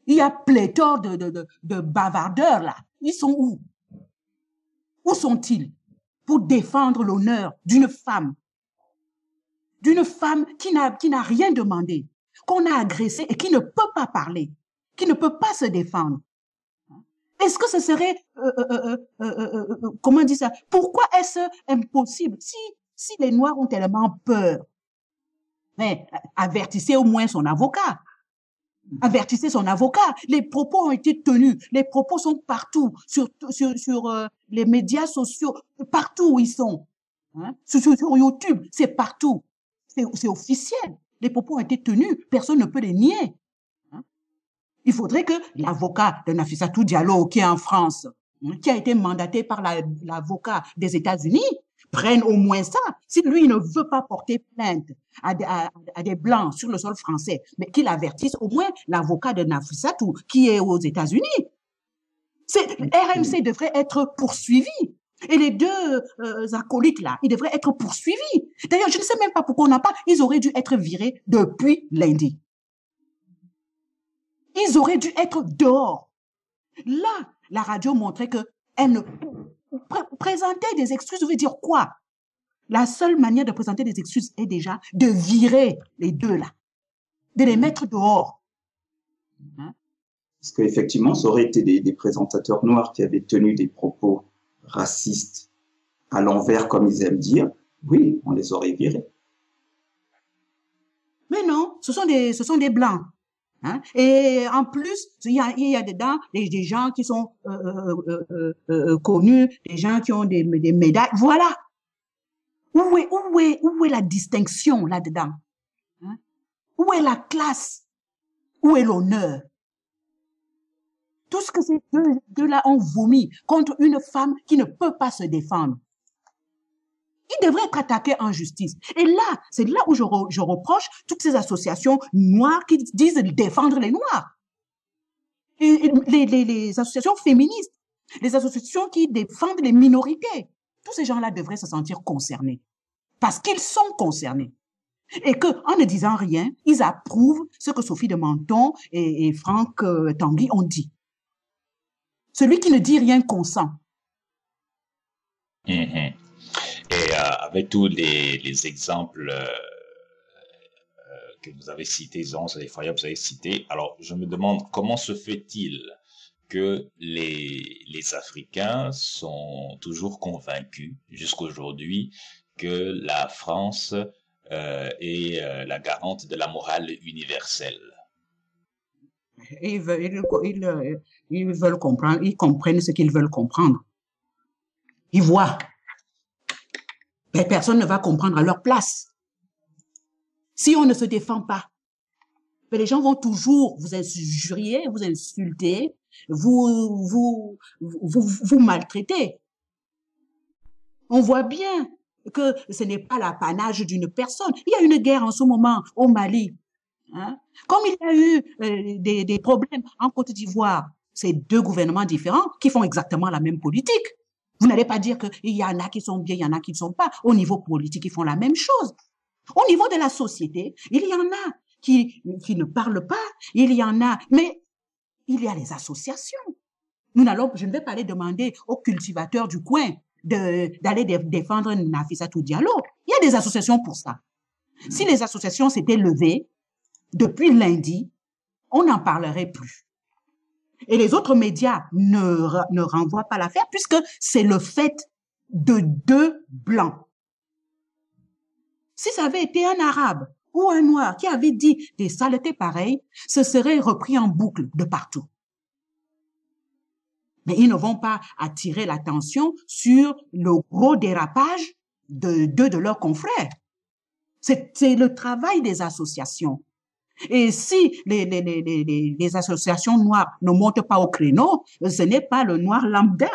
Il y a pléthore de bavardeurs là. Ils sont où? Où sont-ils pour défendre l'honneur d'une femme qui n'a rien demandé, qu'on a agressée et qui ne peut pas parler, qui ne peut pas se défendre? Est-ce que ce serait, comment dire ça? Pourquoi est-ce impossible? Si les Noirs ont tellement peur, mais avertissez au moins son avocat. Avertissez son avocat. Les propos ont été tenus. Les propos sont partout, sur les médias sociaux, partout où ils sont. Hein? Sur YouTube, c'est partout. C'est officiel. Les propos ont été tenus. Personne ne peut les nier. Hein? Il faudrait que l'avocat de Nafissatou Diallo, qui est en France, qui a été mandaté par l'avocat des États-Unis, prenne au moins ça. Si lui ne veut pas porter plainte à des Blancs sur le sol français, mais qu'il avertisse au moins l'avocat de Nafissatou qui est aux États-Unis. RMC devrait être poursuivi. Et les deux acolytes là, ils devraient être poursuivis. D'ailleurs, je ne sais même pas pourquoi on n'a pas. Ils auraient dû être virés depuis lundi. Ils auraient dû être dehors. Là, la radio montrait que elle ne présenter des excuses veut dire quoi? La seule manière de présenter des excuses est déjà de virer les deux là, de les mettre dehors. Hein? Parce qu'effectivement, ça aurait été des présentateurs noirs qui avaient tenu des propos racistes à l'envers, comme ils aiment dire. Oui, on les aurait virés. Mais non, ce sont des blancs. Hein? Et en plus, il y a dedans des gens qui sont connus, des gens qui ont des médailles. Voilà. Où est la distinction là-dedans? Hein? Où est la classe? Où est l'honneur? Tout ce que ces deux-là ont vomi contre une femme qui ne peut pas se défendre. Il devrait être attaqué en justice. Et là, c'est là où je reproche toutes ces associations noires qui disent défendre les Noirs. Et les associations féministes, les associations qui défendent les minorités. Tous ces gens-là devraient se sentir concernés. Parce qu'ils sont concernés. Et qu'en ne disant rien, ils approuvent ce que Sophie de Menton et Franck Tanguy ont dit. Celui qui ne dit rien consent. Et avec tous les exemples que vous avez cités, c'est effroyable, vous avez cité. Alors, je me demande comment se fait-il que les Africains sont toujours convaincus jusqu'aujourd'hui que la France est la garante de la morale universelle. Ils veulent comprendre, ils comprennent ce qu'ils veulent comprendre. Ils voient. Mais personne ne va comprendre à leur place. Si on ne se défend pas, mais les gens vont toujours vous injurier, vous insulter, vous maltraiter. On voit bien que ce n'est pas l'apanage d'une personne. Il y a une guerre en ce moment au Mali. Hein? Comme il y a eu des problèmes en Côte d'Ivoire, c'est deux gouvernements différents qui font exactement la même politique. Vous n'allez pas dire qu'il y en a qui sont bien, il y en a qui ne sont pas. Au niveau politique, ils font la même chose. Au niveau de la société, il y en a qui ne parlent pas, il y en a, mais il y a les associations. Je ne vais pas aller demander aux cultivateurs du coin d'aller défendre Nafissatou Diallo. Il y a des associations pour ça. Si les associations s'étaient levées depuis lundi, on n'en parlerait plus. Et les autres médias ne renvoient pas l'affaire puisque c'est le fait de deux blancs. Si ça avait été un arabe ou un noir qui avait dit des saletés pareilles, ce serait repris en boucle de partout. Mais ils ne vont pas attirer l'attention sur le gros dérapage de deux de leurs confrères. C'est le travail des associations. Et si les associations noires ne montent pas au créneau, ce n'est pas le noir lambda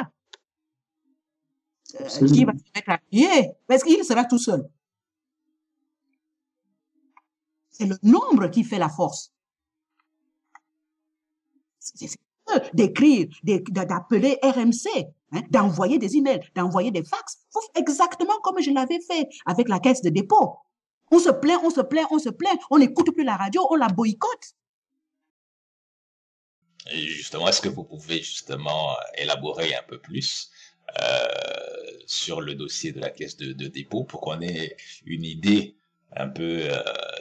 qui va se mettre à crier, parce qu'il sera tout seul. C'est le nombre qui fait la force. C'est d'écrire, d'appeler RMC, hein, d'envoyer des emails, d'envoyer des fax, exactement comme je l'avais fait avec la caisse de dépôt. On se plaint, on n'écoute plus la radio, on la boycotte. Et justement, est-ce que vous pouvez justement élaborer un peu plus sur le dossier de la caisse de dépôt pour qu'on ait une idée un peu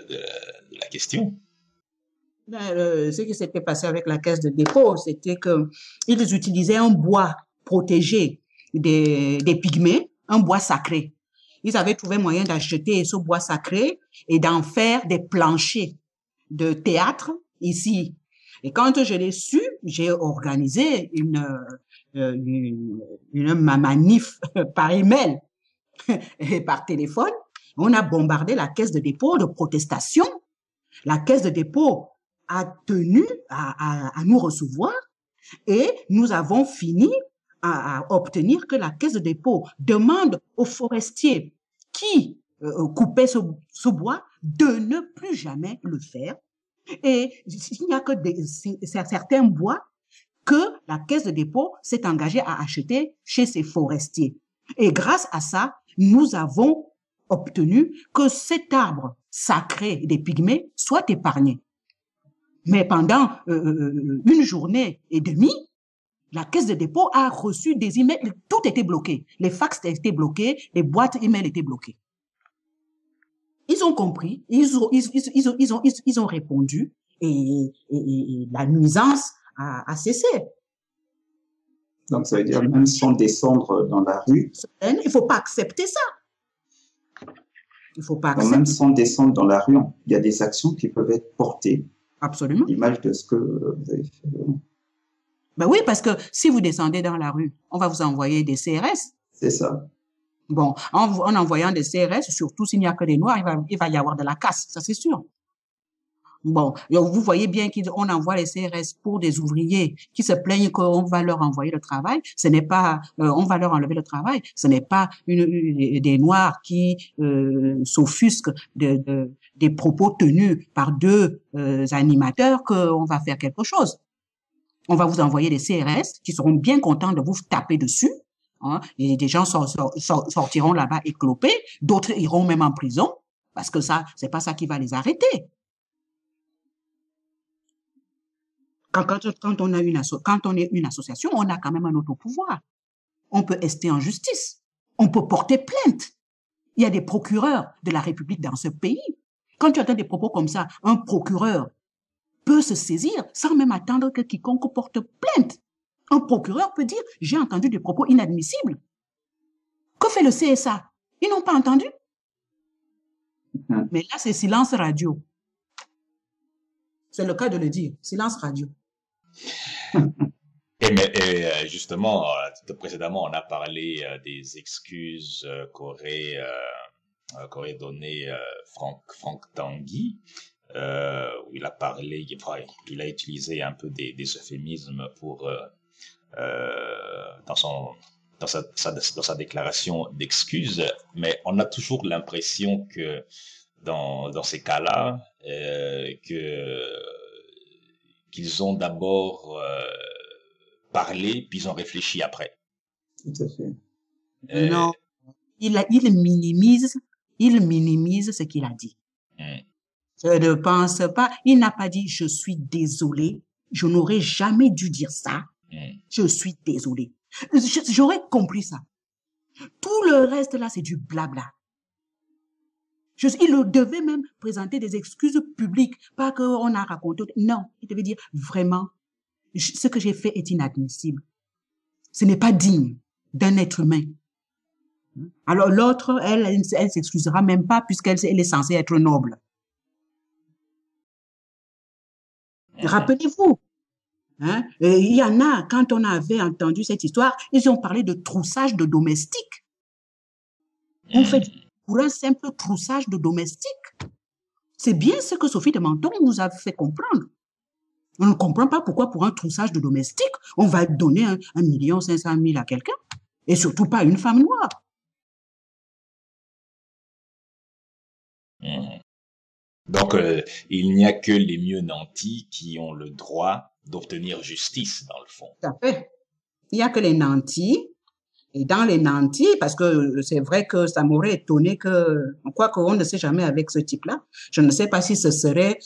de la question? Ce qui s'était passé avec la caisse de dépôt, c'était qu'ils utilisaient un bois protégé des pygmées, un bois sacré. Ils avaient trouvé moyen d'acheter ce bois sacré et d'en faire des planchers de théâtre ici. Et quand je l'ai su, j'ai organisé une manif par email et par téléphone. On a bombardé la caisse de dépôt de protestation. La caisse de dépôt a tenu à nous recevoir et nous avons fini à obtenir que la caisse de dépôt demande aux forestiers qui coupaient ce bois de ne plus jamais le faire. Et il n'y a que certains bois que la caisse de dépôt s'est engagée à acheter chez ces forestiers. Et grâce à ça, nous avons obtenu que cet arbre sacré des pygmées soit épargné. Mais pendant une journée et demie, la caisse de dépôt a reçu des emails, tout était bloqué. Les fax étaient bloqués, les boîtes emails étaient bloquées. Ils ont compris, ils ont répondu et la nuisance a cessé. Donc ça veut dire même sans descendre dans la rue. Il faut pas accepter ça. Il faut pas accepter. Même sans descendre dans la rue, il y a des actions qui peuvent être portées. Absolument. L'image de ce que vous avez fait. Ben oui, parce que si vous descendez dans la rue, on va vous envoyer des CRS. C'est ça. Bon, en envoyant des CRS, surtout s'il n'y a que des Noirs, il va y avoir de la casse, ça c'est sûr. Bon, vous voyez bien qu'on envoie les CRS pour des ouvriers qui se plaignent qu'on va leur envoyer le travail. Ce n'est pas, on va leur enlever le travail. Ce n'est pas des Noirs qui s'offusquent des propos tenus par deux animateurs qu'on va faire quelque chose. On va vous envoyer des CRS qui seront bien contents de vous taper dessus. Hein, et des gens sortiront là-bas éclopés. D'autres iront même en prison parce que ça, c'est pas ça qui va les arrêter. Quand on est une association, on a quand même un auto-pouvoir. On peut ester en justice. On peut porter plainte. Il y a des procureurs de la République dans ce pays. Quand tu entends des propos comme ça, un procureur peut se saisir sans même attendre que quiconque porte plainte. Un procureur peut dire, j'ai entendu des propos inadmissibles. Que fait le CSA? Ils n'ont pas entendu. Mais là, c'est silence radio. C'est le cas de le dire, silence radio. Et justement, précédemment, on a parlé des excuses qu'aurait donné Franck Tanguy. Où il a parlé, il a utilisé un peu des euphémismes pour dans sa déclaration d'excuses, mais on a toujours l'impression que dans ces cas-là, qu'ils ont d'abord parlé, puis ils ont réfléchi après. Tout à fait. Non, il minimise ce qu'il a dit. Je ne pense pas, il n'a pas dit je suis désolé, je n'aurais jamais dû dire ça, je suis désolé. J'aurais compris ça. Tout le reste là, c'est du blabla. Il devait même présenter des excuses publiques, pas qu'on a raconté. Non, il devait dire vraiment, ce que j'ai fait est inadmissible. Ce n'est pas digne d'un être humain. Alors l'autre, elle s'excusera même pas puisqu'elle est censée être noble. Rappelez-vous, hein, il y en a, quand on avait entendu cette histoire, ils ont parlé de troussage de domestiques. On fait pour un simple troussage de domestiques. C'est bien ce que Sophie de Menton nous a fait comprendre. On ne comprend pas pourquoi pour un troussage de domestiques, on va donner 1 500 000 à quelqu'un, et surtout pas à une femme noire. Donc, il n'y a que les mieux nantis qui ont le droit d'obtenir justice, dans le fond. Tout à fait. Il n'y a que les nantis. Et dans les nantis, parce que c'est vrai que ça m'aurait étonné quoi qu'on ne sait jamais avec ce type-là, je ne sais pas si ce serait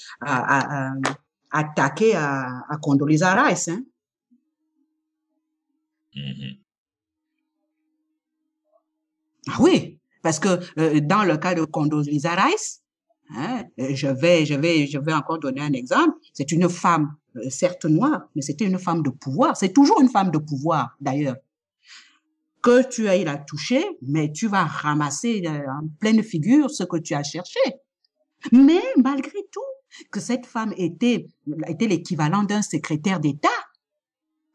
attaqué à Condoleezza Rice. Hein. Ah oui, parce que dans le cas de Condoleezza Rice, hein, je vais encore donner un exemple. C'est une femme, certes noire, mais c'était une femme de pouvoir. C'est toujours une femme de pouvoir, d'ailleurs. Que tu ailles la toucher, mais tu vas ramasser en pleine figure ce que tu as cherché. Mais malgré tout, que cette femme était l'équivalent d'un secrétaire d'État.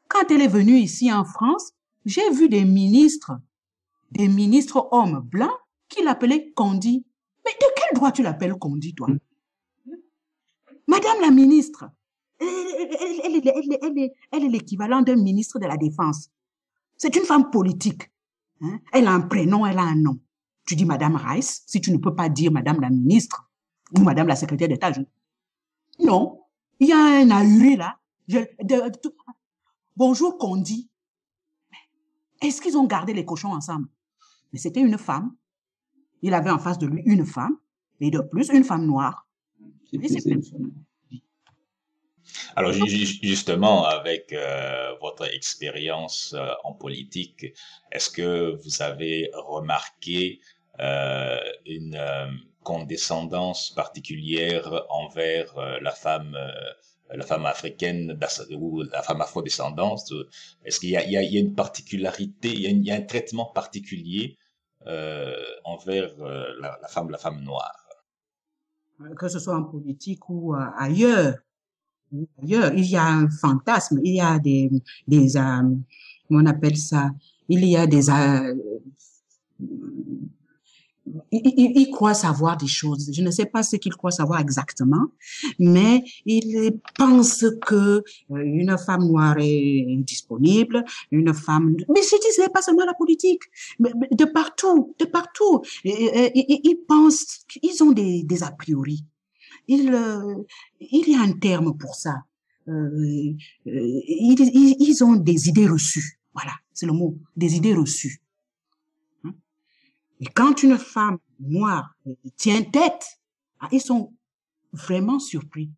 Quand elle est venue ici en France, j'ai vu des ministres hommes blancs qui l'appelaient Condi. Mais de quel droit tu l'appelles Condi, toi? Madame la ministre, elle est l'équivalent d'un ministre de la Défense. C'est une femme politique. Hein? Elle a un prénom, elle a un nom. Tu dis Madame Rice, si tu ne peux pas dire Madame la ministre ou Madame la secrétaire d'État. Non, il y a un ahuri là. Bonjour Condi. Est-ce qu'ils ont gardé les cochons ensemble? Mais c'était une femme. Il avait en face de lui une femme, et de plus une femme noire. Alors justement, avec votre expérience en politique, est-ce que vous avez remarqué une condescendance particulière envers la femme africaine ou la femme afrodescendante? Est-ce qu'il y a une particularité, il y a un traitement particulier envers la femme noire? Que ce soit en politique ou ailleurs. Ailleurs, il y a un fantasme, il y a des comment on appelle ça, il y a il croit savoir des choses. Je ne sais pas ce qu'il croit savoir exactement, mais il pense que une femme noire est disponible, une femme... Mais c'est pas seulement la politique, mais de partout, de partout. Ils pensent, ils ont des a priori. Il y a un terme pour ça. Ils ont des idées reçues. Voilà, c'est le mot, des idées reçues. Et quand une femme noire tient tête, ils sont vraiment surpris.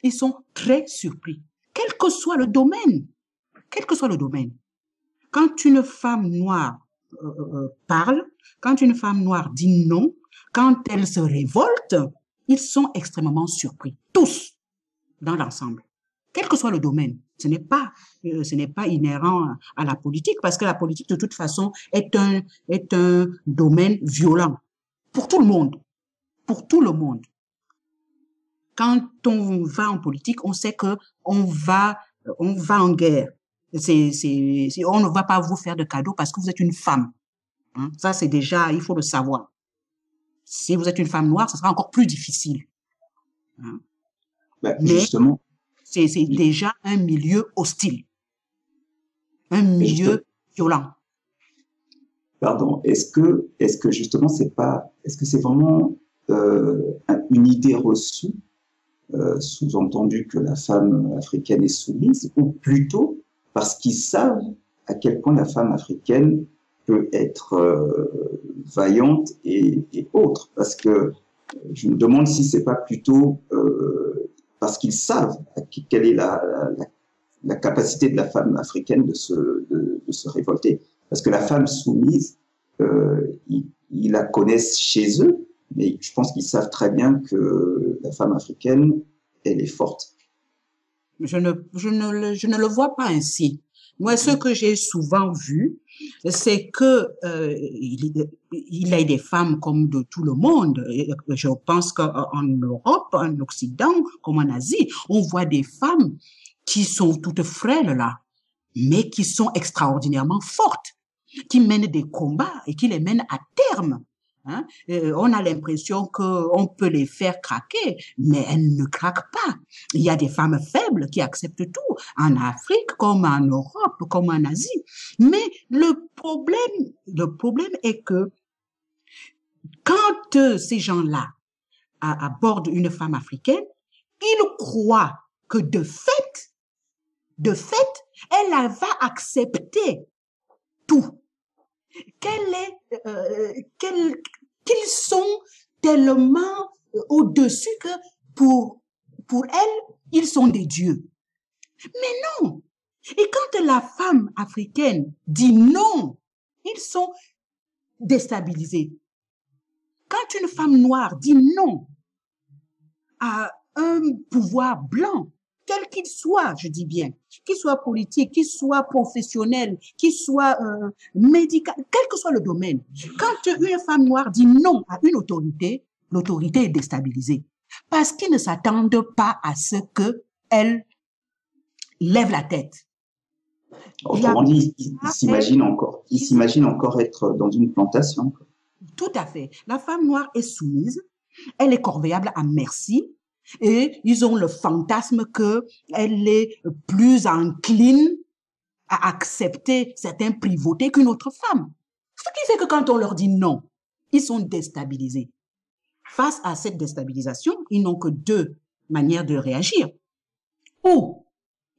Ils sont très surpris. Quel que soit le domaine, quel que soit le domaine. Quand une femme noire parle, quand une femme noire dit non, quand elle se révolte, ils sont extrêmement surpris. Tous, dans l'ensemble. Quel que soit le domaine. Ce n'est pas inhérent à la politique, parce que la politique, de toute façon, est un domaine violent. Pour tout le monde. Pour tout le monde. Quand on va en politique, on sait que on va en guerre. On ne va pas vous faire de cadeaux parce que vous êtes une femme. Hein? Ça, c'est déjà, il faut le savoir. Si vous êtes une femme noire, ce sera encore plus difficile. Hein? Ben, justement. C'est déjà un milieu hostile. Un milieu violent. Pardon. Est-ce que justement est-ce que c'est vraiment une idée reçue, sous-entendu que la femme africaine est soumise, ou plutôt parce qu'ils savent à quel point la femme africaine peut être vaillante et autre. Parce que je me demande si c'est pas plutôt parce qu'ils savent quelle est la capacité de la femme africaine de se révolter. Parce que la femme soumise, ils la connaissent chez eux, mais je pense qu'ils savent très bien que la femme africaine, elle est forte. Je ne le vois pas ainsi. Moi, ce que j'ai souvent vu, c'est que il y a des femmes comme de tout le monde. Je pense qu'en Europe, en Occident, comme en Asie, on voit des femmes qui sont toutes frêles là, mais qui sont extraordinairement fortes, qui mènent des combats et qui les mènent à terme. Hein? On a l'impression qu'on peut les faire craquer, mais elles ne craquent pas. Il y a des femmes faibles qui acceptent tout, en Afrique comme en Europe, comme en Asie. Mais le problème est que quand ces gens-là abordent une femme africaine, ils croient que de fait, elle va accepter tout. Qu'ils sont tellement au-dessus que pour elles, ils sont des dieux. Mais non. Et quand la femme africaine dit non, ils sont déstabilisés. Quand une femme noire dit non à un pouvoir blanc, quel qu'il soit, je dis bien, qu'il soit politique, qu'il soit professionnel, qu'il soit médical, quel que soit le domaine, quand une femme noire dit non à une autorité, l'autorité est déstabilisée. Parce qu'ils ne s'attendent pas à ce qu'elle lève la tête. Autrement dit, ils s'imaginent encore être dans une plantation. Tout à fait. La femme noire est soumise, elle est corvéable à merci, et ils ont le fantasme qu'elle est plus encline à accepter certaines privautés qu'une autre femme. Ce qui fait que quand on leur dit non, ils sont déstabilisés. Face à cette déstabilisation, ils n'ont que deux manières de réagir. Ou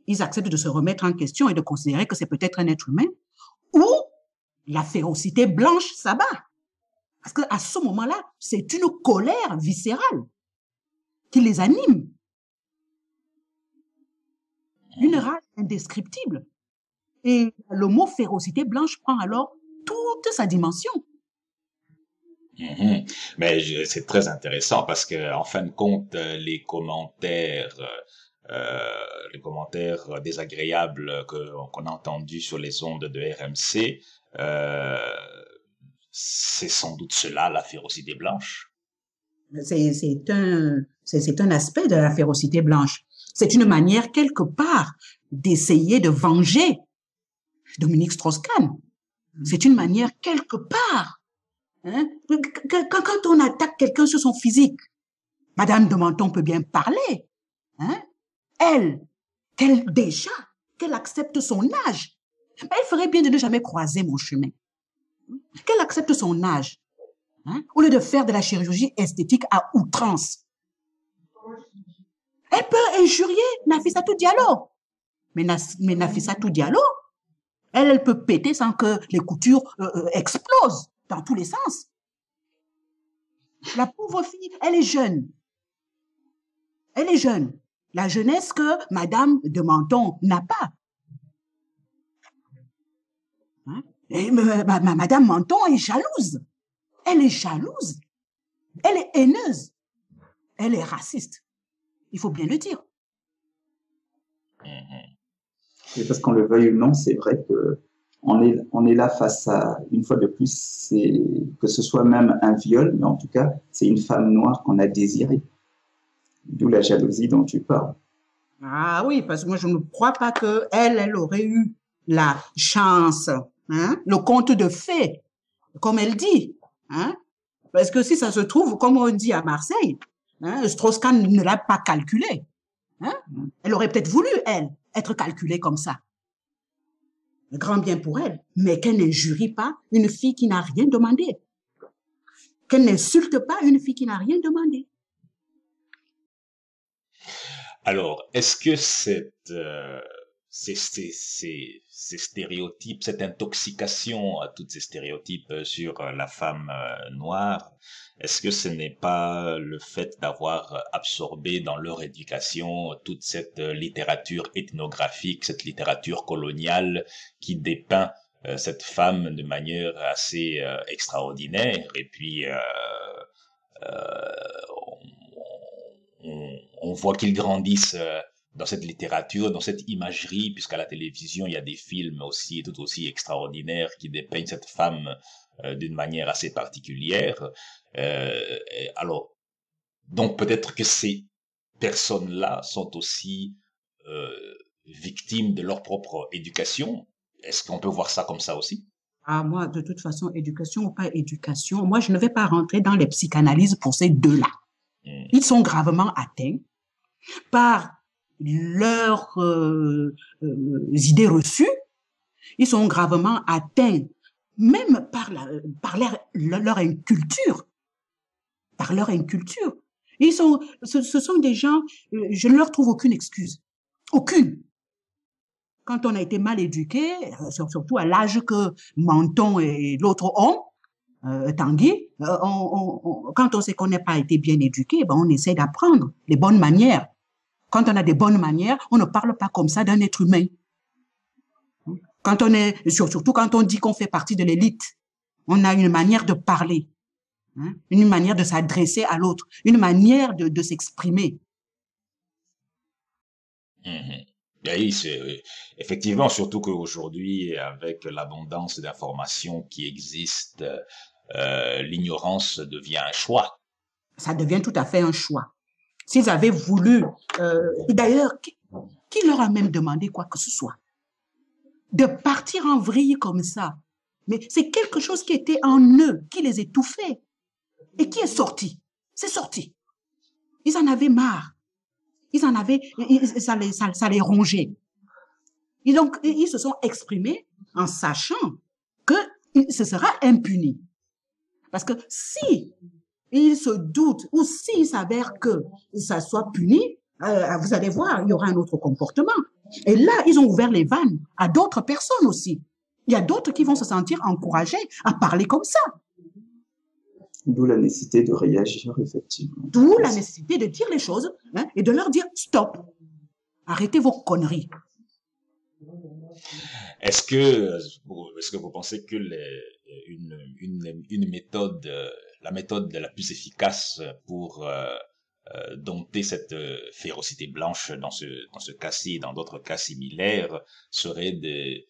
ils acceptent de se remettre en question et de considérer que c'est peut-être un être humain, ou la férocité blanche s'abat. Parce qu'à ce moment-là, c'est une colère viscérale qui les anime. Une rage indescriptible. Et le mot férocité blanche prend alors toute sa dimension. Mais c'est très intéressant parce que, en fin de compte, les commentaires désagréables qu'on a entendus sur les ondes de RMC, c'est sans doute cela, la férocité blanche. C'est un aspect de la férocité blanche. C'est une manière, quelque part, d'essayer de venger Dominique Strauss-Kahn. C'est une manière, quelque part, Hein? Quand on attaque quelqu'un sur son physique, Madame de Menton peut bien parler. Hein? Elle, qu'elle accepte son âge. Elle ferait bien de ne jamais croiser mon chemin. Qu'elle accepte son âge. Hein? Au lieu de faire de la chirurgie esthétique à outrance. Elle peut injurier Nafissatou Diallo. Mais Nafissatou Diallo, elle peut péter sans que les coutures explosent dans tous les sens. La pauvre fille, elle est jeune. Elle est jeune. La jeunesse que Madame de Menton n'a pas. Hein? Et Madame Menton est jalouse. Elle est jalouse. Elle est haineuse. Elle est raciste. Il faut bien le dire. Et parce qu'on le veuille ou non, c'est vrai que on est là face à, une fois de plus, c'est que ce soit même un viol, mais en tout cas, c'est une femme noire qu'on a désirée. D'où la jalousie dont tu parles. Ah oui, parce que moi, je ne crois pas que elle aurait eu la chance, hein, le conte de fées, comme elle dit, hein. Parce que si ça se trouve, comme on dit à Marseille, hein, Strauss-Kahn ne l'a pas calculé. Hein. Elle aurait peut-être voulu, elle, être calculée comme ça. Grand bien pour elle, mais qu'elle n'injurie pas une fille qui n'a rien demandé. Qu'elle n'insulte pas une fille qui n'a rien demandé. Alors, est-ce que ces stéréotypes, cette intoxication à tous ces stéréotypes sur la femme noire, est-ce que ce n'est pas le fait d'avoir absorbé dans leur éducation toute cette littérature ethnographique, cette littérature coloniale qui dépeint cette femme de manière assez extraordinaire, et puis on voit qu'ils grandissent dans cette littérature, dans cette imagerie, puisqu'à la télévision, il y a des films aussi, tout aussi extraordinaires, qui dépeignent cette femme d'une manière assez particulière. Alors, donc peut-être que ces personnes-là sont aussi victimes de leur propre éducation. Est-ce qu'on peut voir ça comme ça aussi? Ah, moi, de toute façon, éducation ou pas éducation, moi, je ne vais pas rentrer dans les psychanalyses pour ces deux-là. Ils sont gravement atteints par leurs idées reçues. Ils sont gravement atteints même par leur inculture. Par leur inculture. Ce sont des gens, je ne leur trouve aucune excuse. Aucune. Quand on a été mal éduqué, surtout à l'âge que Menton et l'autre ont, Tanguy, quand on sait qu'on n'a pas été bien éduqué, ben on essaie d'apprendre les bonnes manières. Quand on a des bonnes manières, on ne parle pas comme ça d'un être humain. Surtout quand on dit qu'on fait partie de l'élite, on a une manière de parler, hein, une manière de s'adresser à l'autre, une manière de s'exprimer. Oui, c'est effectivement, surtout qu'aujourd'hui, avec l'abondance d'informations qui existent, l'ignorance devient un choix. Ça devient tout à fait un choix. S'ils avaient voulu, d'ailleurs, qui leur a même demandé quoi que ce soit? De partir en vrille comme ça. Mais c'est quelque chose qui était en eux, qui les étouffait. Et qui est sorti? C'est sorti. Ils en avaient marre. Ça les rongeait. Et donc, ils se sont exprimés en sachant que ce sera impuni. Parce que si ils se doutent ou s'il s'avère que ça soit puni, vous allez voir, il y aura un autre comportement. Et là, ils ont ouvert les vannes à d'autres personnes aussi. Il y a d'autres qui vont se sentir encouragés à parler comme ça. D'où la nécessité de réagir, effectivement. D'où la nécessité de dire les choses, hein, et de leur dire stop. Arrêtez vos conneries. Est-ce que vous pensez que une méthode, la méthode la plus efficace pour dompter cette férocité blanche dans ce cas-ci et dans d'autres cas similaires serait de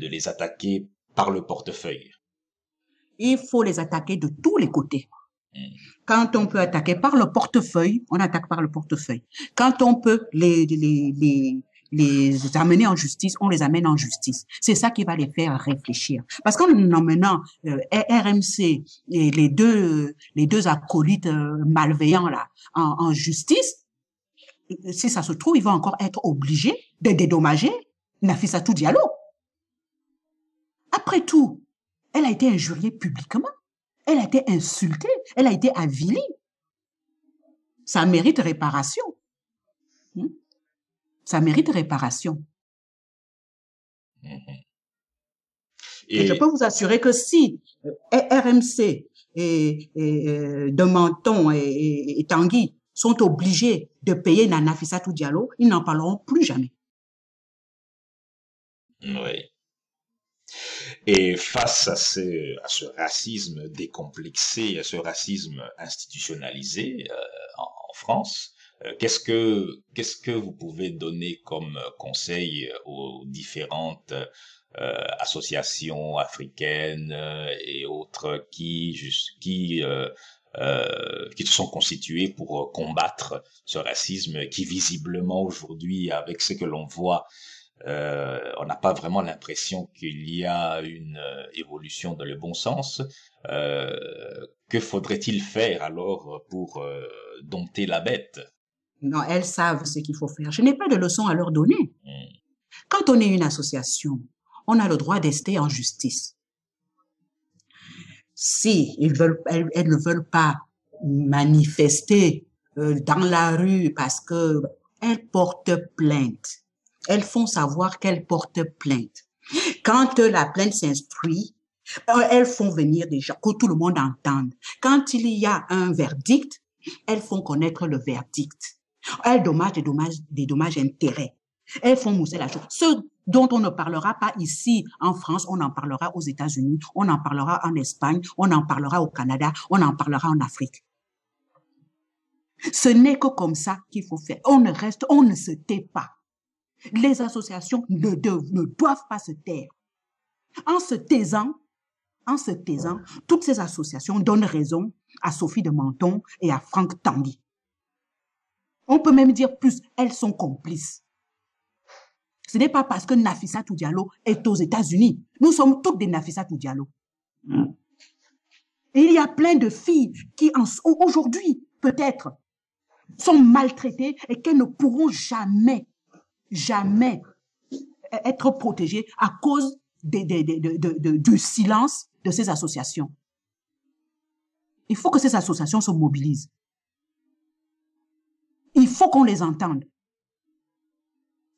les attaquer par le portefeuille? Il faut les attaquer de tous les côtés. Quand on peut attaquer par le portefeuille, on attaque par le portefeuille. Quand on peut les les amener en justice, on les amène en justice. C'est ça qui va les faire réfléchir. Parce qu'en emmenant RMC et les deux acolytes malveillants là en justice, si ça se trouve, ils vont encore être obligés de dédommager Nafissatou Diallo. Après tout, elle a été injuriée publiquement, elle a été insultée, elle a été avilie. Ça mérite réparation. Ça mérite réparation. Et je peux vous assurer que si RMC et de Menton et Tanguy sont obligés de payer Nafissatou Diallo, ils n'en parleront plus jamais. Oui. Et face à ce racisme décomplexé, à ce racisme institutionnalisé en France, qu'est-ce que vous pouvez donner comme conseil aux différentes associations africaines et autres qui se sont constituées pour combattre ce racisme qui visiblement aujourd'hui, avec ce que l'on voit, on n'a pas vraiment l'impression qu'il y a une évolution dans le bon sens. Que faudrait-il faire alors pour dompter la bête? Non, elles savent ce qu'il faut faire. Je n'ai pas de leçon à leur donner. Quand on est une association, on a le droit d'ester en justice. Si elles ne veulent pas manifester dans la rue parce que elles portent plainte. Elles font savoir qu'elles portent plainte. Quand la plainte s'instruit, elles font venir des gens, que tout le monde entende. Quand il y a un verdict, elles font connaître le verdict. Elles dommagent des dommages intérêts. Elles font mousser la chose. Ce dont on ne parlera pas ici en France, on en parlera aux États-Unis, on en parlera en Espagne, on en parlera au Canada, on en parlera en Afrique. Ce n'est que comme ça qu'il faut faire. On ne se tait pas. Les associations ne doivent pas se taire. En se taisant, toutes ces associations donnent raison à Sophie de Menton et à Franck Tanguy. On peut même dire plus, elles sont complices. Ce n'est pas parce que Nafissatou Diallo est aux États-Unis. Nous sommes toutes des Nafissatou Diallo. Et il y a plein de filles qui, aujourd'hui, peut-être, sont maltraitées et qu'elles ne pourront jamais être protégées à cause du silence de ces associations. Il faut que ces associations se mobilisent. Il faut qu'on les entende.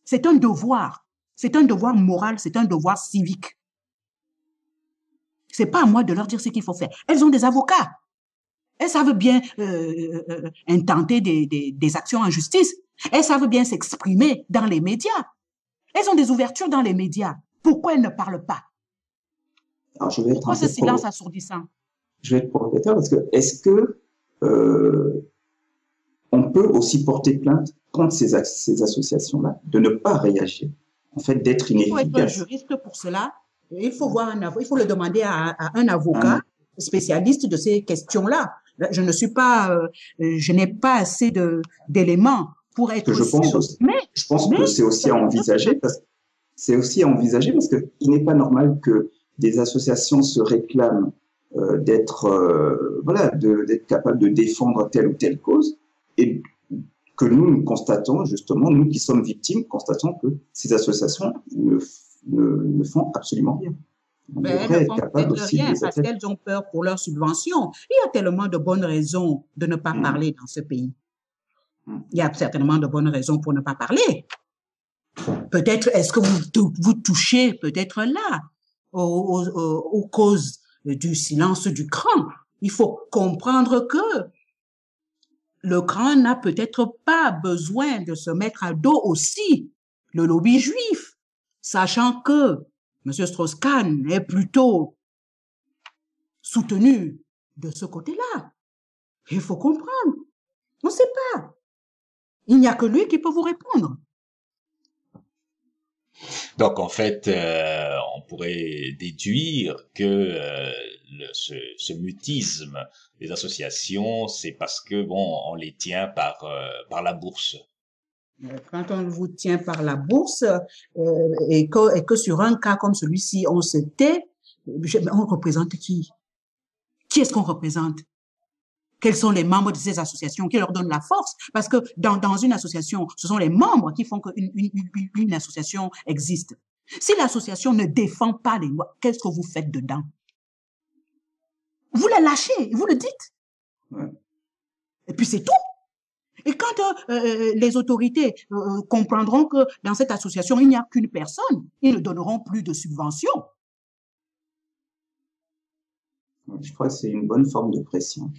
C'est un devoir moral, c'est un devoir civique. C'est pas à moi de leur dire ce qu'il faut faire. Elles ont des avocats. Elles savent bien intenter des actions en justice. Elles savent bien s'exprimer dans les médias. Elles ont des ouvertures dans les médias. Pourquoi elles ne parlent pas? Alors, pourquoi ce silence assourdissant? Je vais être provocateur parce que est-ce que on peut aussi porter plainte contre ces associations-là, de ne pas réagir, en fait, d'être inefficace? Il faut être juriste pour cela. Il faut voir il faut le demander à un avocat spécialiste de ces questions-là. Je n'ai pas assez d'éléments pour être sûr. Je pense que c'est aussi à envisager parce que il n'est pas normal que des associations se réclament d'être capables de défendre telle ou telle cause et que nous constatons justement, nous qui sommes victimes, constatons que ces associations ne font absolument rien. Mais elles ne font peut-être rien parce qu'elles ont peur pour leurs subventions. Il y a tellement de bonnes raisons de ne pas parler dans ce pays. Il y a certainement de bonnes raisons pour ne pas parler. Peut-être est-ce que vous touchez peut-être là aux causes du silence du cran. Il faut comprendre que le cran n'a peut-être pas besoin de se mettre à dos aussi le lobby juif, sachant que M. Strauss-Kahn est plutôt soutenu de ce côté-là. Il faut comprendre. On ne sait pas. Il n'y a que lui qui peut vous répondre. Donc, en fait, on pourrait déduire que ce mutisme des associations, c'est parce que, bon, on les tient par la bourse. Quand on vous tient par la bourse et que sur un cas comme celui-ci, on se tait, on représente qui? Qui est-ce qu'on représente? Quels sont les membres de ces associations qui leur donnent la force? Parce que dans une association, ce sont les membres qui font qu'une association existe. Si l'association ne défend pas les lois, qu'est-ce que vous faites dedans? Vous les lâchez, vous le dites. Ouais. Et puis c'est tout. Et quand les autorités comprendront que dans cette association, il n'y a qu'une personne, ils ne donneront plus de subventions. Je crois que c'est une bonne forme de pression.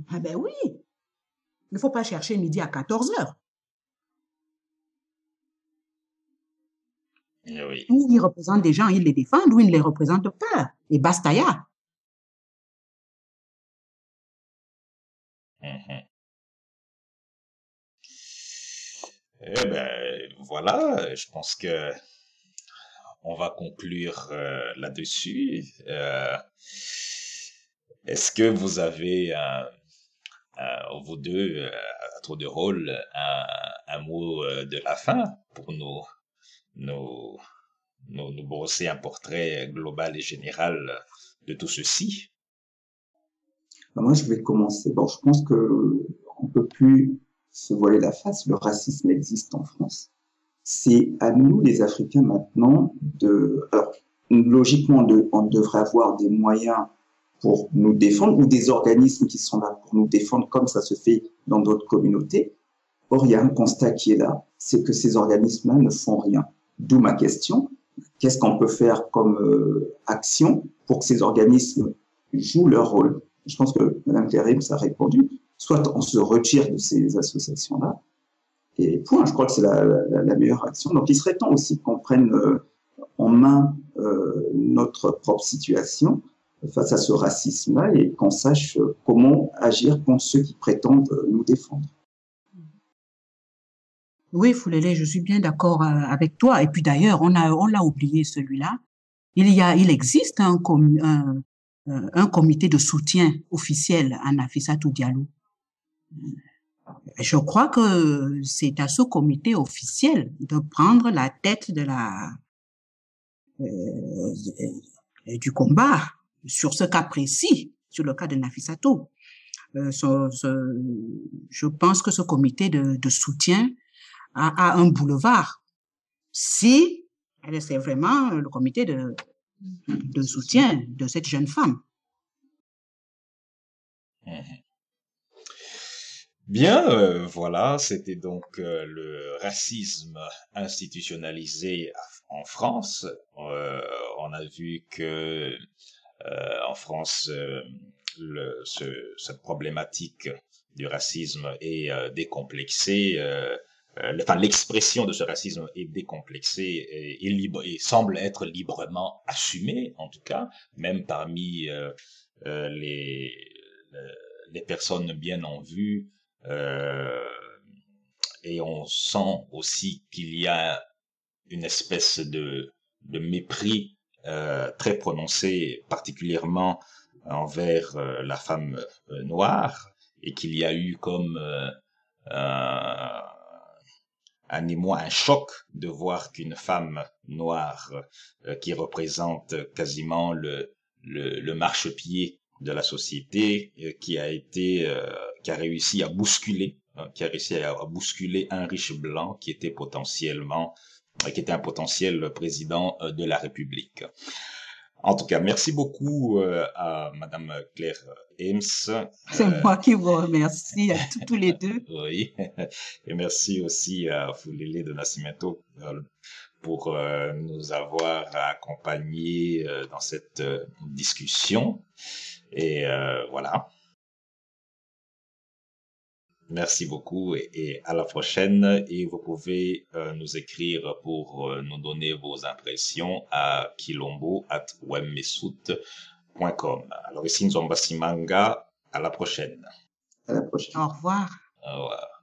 Ah ben oui. Il ne faut pas chercher midi à 14 heures. Oui. Ou ils représentent des gens, ils les défendent, ou ils ne les représentent pas. Et basta ya. Eh ben, voilà, je pense que on va conclure là-dessus. Est-ce que vous avez, vous deux, à tour de rôle, un mot de la fin pour nous brosser un portrait global et général de tout ceci? Moi, je vais commencer. Bon, je pense que on peut plus se voiler la face. Le racisme existe en France. C'est à nous, les Africains, maintenant, alors, logiquement, on devrait avoir des moyens pour nous défendre ou des organismes qui sont là pour nous défendre comme ça se fait dans d'autres communautés. Or, il y a un constat qui est là, c'est que ces organismes-là ne font rien. D'où ma question. Qu'est-ce qu'on peut faire comme action pour que ces organismes jouent leur rôle? Je pense que Mme Claire ça a répondu. Soit on se retire de ces associations-là, et point, je crois que c'est la meilleure action. Donc, il serait temps aussi qu'on prenne en main notre propre situation face à ce racisme-là et qu'on sache comment agir contre ceux qui prétendent nous défendre. Oui, Foulélé, je suis bien d'accord avec toi. Et puis d'ailleurs, on l'a oublié celui-là. Il existe un comité de soutien officiel à Nafissatou Diallo. Je crois que c'est à ce comité officiel de prendre la tête du combat sur ce cas précis, sur le cas de Nafissatou. Je pense que ce comité de soutien a un boulevard. Si c'est vraiment le comité de soutien de cette jeune femme. Bien, voilà, c'était donc le racisme institutionnalisé en France. On a vu que en France, cette problématique du racisme est décomplexée. Enfin, l'expression de ce racisme est décomplexée et semble être librement assumée, en tout cas, même parmi les personnes bien en vue. Et on sent aussi qu'il y a une espèce de mépris très prononcé, particulièrement envers la femme noire, et qu'il y a eu comme un émoi, un choc de voir qu'une femme noire qui représente quasiment le marchepied de la société, qui a réussi à bousculer, un riche blanc qui était un potentiel président de la République. En tout cas, merci beaucoup à Madame Claire Ames. C'est moi qui vous remercie à tous les deux. Oui, et merci aussi à Foulélé de Nascimento pour nous avoir accompagnés dans cette discussion. Et voilà. Merci beaucoup et à la prochaine. Et vous pouvez nous écrire pour nous donner vos impressions à kilombo@webmesout.com. Alors ici, Nzomba Simanga. À la prochaine. À la prochaine. Au revoir. Au revoir.